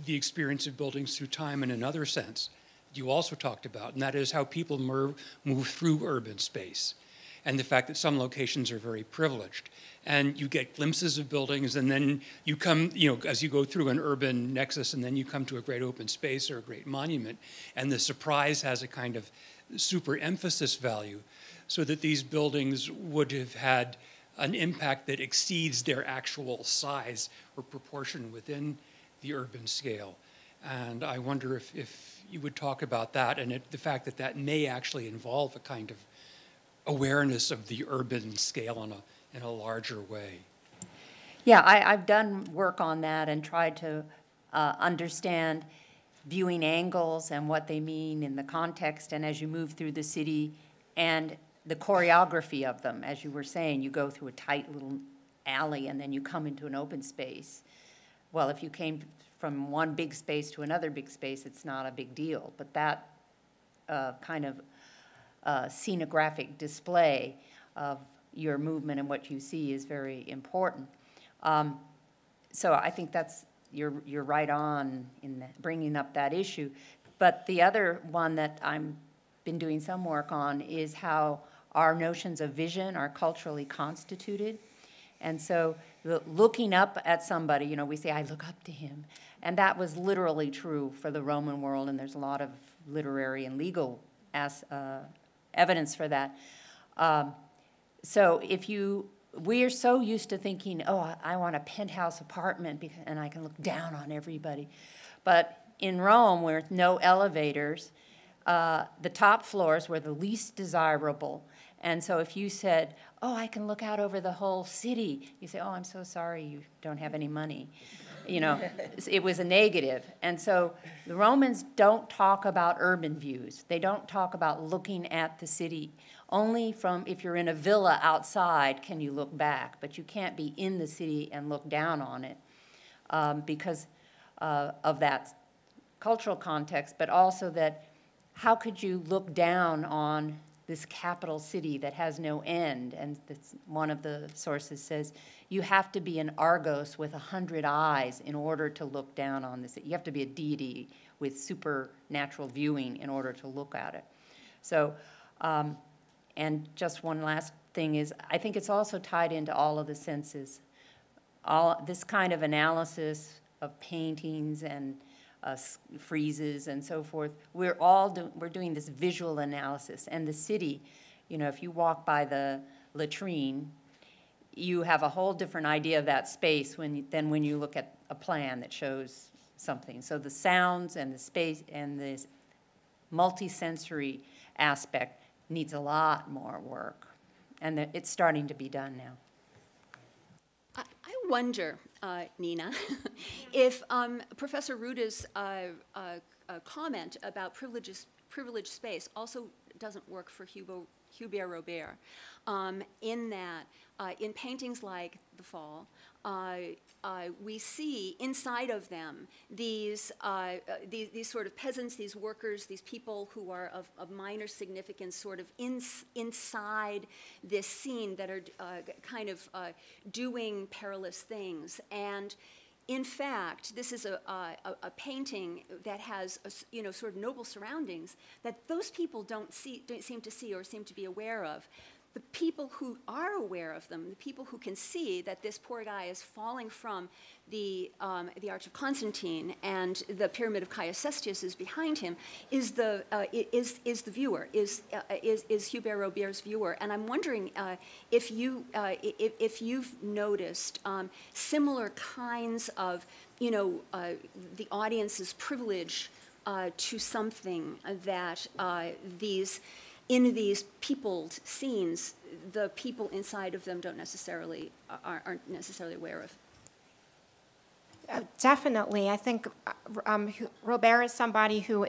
the experience of buildings through time in another sense you also talked about, and that is how people move through urban space, and the fact that some locations are very privileged. And you get glimpses of buildings, and then you come, as you go through an urban nexus, and then you come to a great open space or a great monument, and the surprise has a kind of super emphasis value, so that these buildings would have had an impact that exceeds their actual size or proportion within the urban scale. And I wonder if you would talk about that, and the fact that that may actually involve a kind of awareness of the urban scale in a larger way. Yeah, I've done work on that and tried to understand viewing angles and what they mean in the context and as you move through the city and the choreography of them. As you were saying, you go through a tight little alley and then you come into an open space. Well, if you came from one big space to another big space, it's not a big deal. But that kind of scenographic display of your movement and what you see is very important. So I think you're right on in bringing up that issue. But the other one that I've been doing some work on is how our notions of vision are culturally constituted. And so looking up at somebody, we say, I look up to him. And that was literally true for the Roman world, and there's a lot of literary and legal evidence for that. So we are so used to thinking, oh, I want a penthouse apartment and I can look down on everybody. But in Rome, where no elevators, the top floors were the least desirable. And so if you said, oh, I can look out over the whole city, you say, oh, I'm so sorry, you don't have any money. It was a negative. And so the Romans don't talk about urban views. They don't talk about looking at the city. Only if you're in a villa outside can you look back, but you can't be in the city and look down on it because of that cultural context, but also that how could you look down on this capital city that has no end? And one of the sources says, you have to be an Argos with 100 eyes in order to look down on this. You have to be a deity with supernatural viewing in order to look at it. So, and just one last thing is, I think it's also tied into all of the senses. This kind of analysis of paintings and friezes and so forth, we're doing this visual analysis. And the city, if you walk by the latrine, you have a whole different idea of that space than when you look at a plan that shows something. So the sounds and the space and the multisensory aspect needs a lot more work. And it's starting to be done now. I wonder, Nina, if Professor Ruda's comment about privileged space also doesn't work for Hubert Robert, in that in paintings like The Fall, we see inside of them these sort of peasants, these workers, these people who are of minor significance, sort of inside this scene that are kind of doing perilous things. And in fact, this is a painting that has sort of noble surroundings that those people don't seem to see or seem to be aware of. The people who are aware of them, the people who can see that this poor guy is falling from the Arch of Constantine and the Pyramid of Caius Cestius is behind him, is the viewer, is Hubert Robert's viewer. And I'm wondering if you've noticed similar kinds of the audience's privilege to something that in these peopled scenes, the people inside of them aren't necessarily aware of. Definitely. I think Robert is somebody who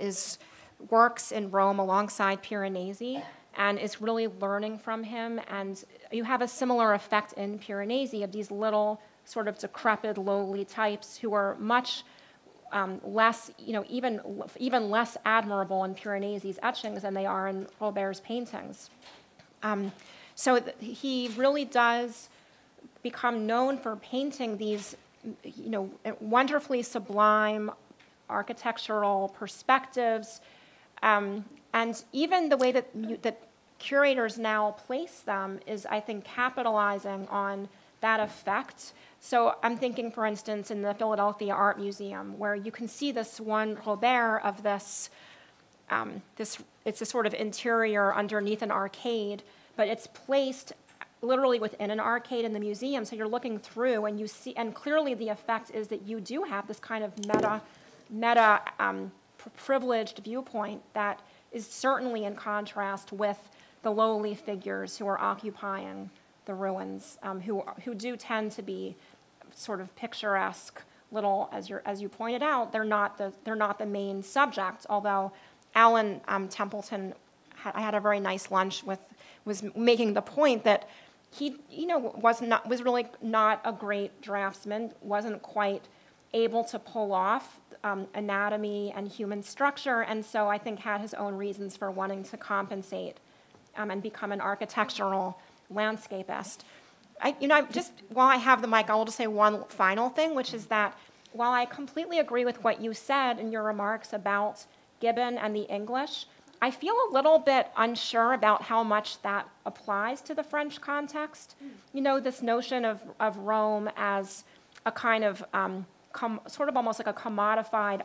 works in Rome alongside Piranesi, and is really learning from him. And you have a similar effect in Piranesi of these little sort of decrepit, lowly types who are much less, even less admirable in Piranesi's etchings than they are in Robert's paintings. He really does become known for painting these, wonderfully sublime architectural perspectives, and even the way that curators now place them is, I think, capitalizing on that effect. So I'm thinking, for instance, in the Philadelphia Art Museum, where you can see this one Robert of this, it's a sort of interior underneath an arcade, but it's placed literally within an arcade in the museum. So you're looking through and you see, and clearly the effect is that you do have this kind of meta privileged viewpoint that is certainly in contrast with the lowly figures who are occupying the ruins, who do tend to be sort of picturesque little, as you pointed out, they're not the main subject. Although Alan Templeton, I had a very nice lunch with, was making the point that he, was really not a great draftsman, wasn't quite able to pull off anatomy and human structure, and so I think had his own reasons for wanting to compensate and become an architectural landscapist. While I have the mic, I will just say one final thing, which is that while I completely agree with what you said in your remarks about Gibbon and the English, I feel a little bit unsure about how much that applies to the French context. This notion of Rome as a kind of sort of almost like a commodified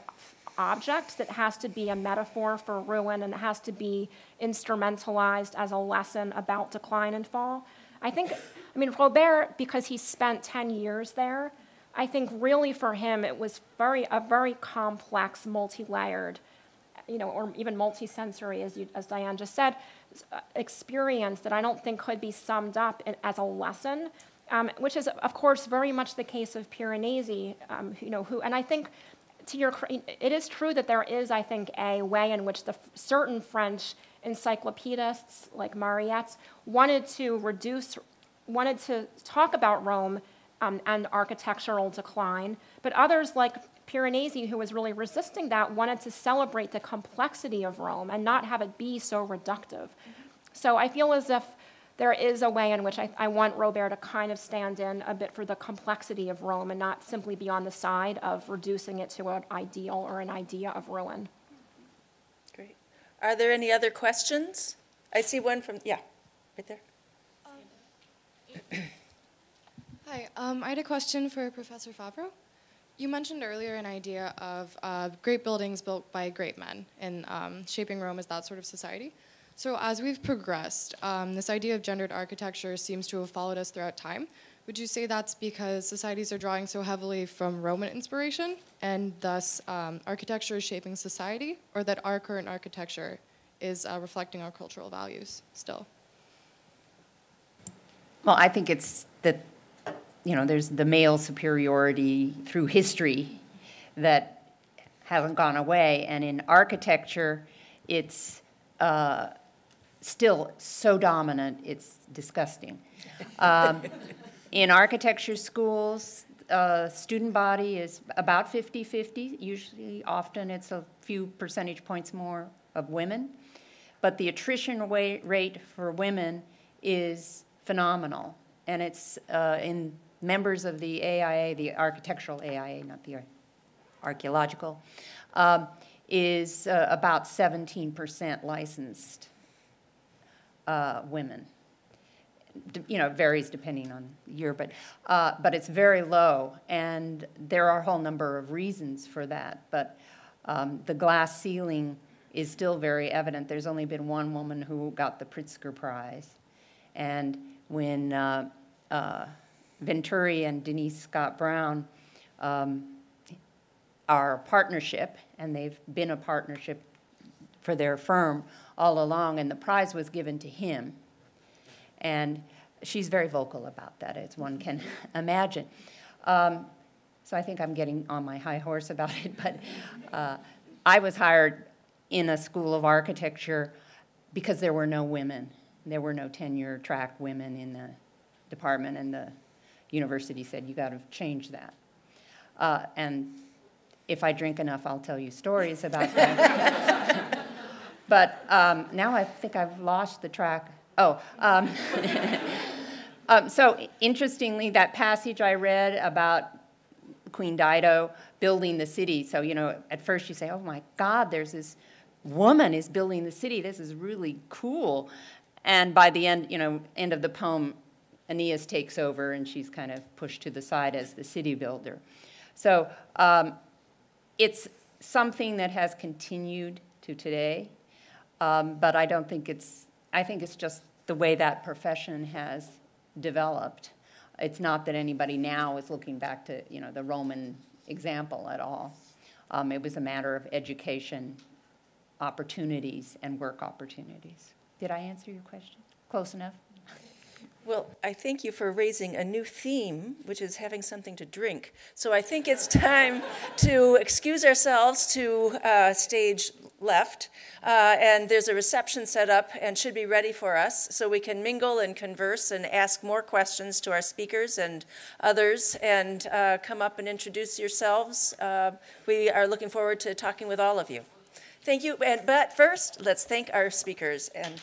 object that has to be a metaphor for ruin and it has to be instrumentalized as a lesson about decline and fall. Robert, because he spent 10 years there, I think really for him it was a very complex, multi-layered, or even multi-sensory, as Diane just said, experience that I don't think could be summed up as a lesson, which is, of course, very much the case of Piranesi, and I think it is true that there is, I think, a way in which certain French encyclopedists like Mariette wanted to talk about Rome and architectural decline, but others like Piranesi, who was really resisting that, wanted to celebrate the complexity of Rome and not have it be so reductive. So I feel as if there is a way in which I want Robert to kind of stand in a bit for the complexity of Rome and not simply be on the side of reducing it to an ideal or an idea of ruin. Great. Are there any other questions? I see one from, right there. Hi, I had a question for Professor Favreau. You mentioned earlier an idea of great buildings built by great men and shaping Rome as that sort of society. So as we've progressed, this idea of gendered architecture seems to have followed us throughout time. Would you say that's because societies are drawing so heavily from Roman inspiration and thus architecture is shaping society, or that our current architecture is reflecting our cultural values still? Well, I think it's that, there's the male superiority through history that hasn't gone away. And in architecture, it's still so dominant, it's disgusting. In architecture schools, student body is about 50-50. Usually, often it's a few percentage points more of women. But the attrition rate for women is phenomenal. And it's in members of the AIA, the architectural AIA, not the archaeological, is about 17% licensed women. It varies depending on the year, but it's very low, and there are a whole number of reasons for that. But the glass ceiling is still very evident. There's only been one woman who got the Pritzker Prize, and when Venturi and Denise Scott Brown are a partnership, and they've been a partnership for their firm all along, and the prize was given to him. And she's very vocal about that, as one can imagine. So I think I'm getting on my high horse about it, but I was hired in a school of architecture because there were no women. There were no tenure-track women in the department, and the university said, you got to change that. And if I drink enough, I'll tell you stories about that. But now I think I've lost the track. Oh, so interestingly, that passage I read about Queen Dido building the city. So, you know, at first you say, oh my God, there's this woman is building the city. This is really cool. And by the end, you know, end of the poem, Aeneas takes over and she's kind of pushed to the side as the city builder. So it's something that has continued to today, but I don't think I think it's just the way that profession has developed. It's not that anybody now is looking back to, you know, the Roman example at all. It was a matter of education opportunities and work opportunities. Did I answer your question? Close enough? Well, I thank you for raising a new theme, which is having something to drink. So I think it's time to excuse ourselves to stage left. And there's a reception set up and should be ready for us so we can mingle and converse and ask more questions to our speakers and others, and come up and introduce yourselves. We are looking forward to talking with all of you. Thank you. But first, let's thank our speakers. And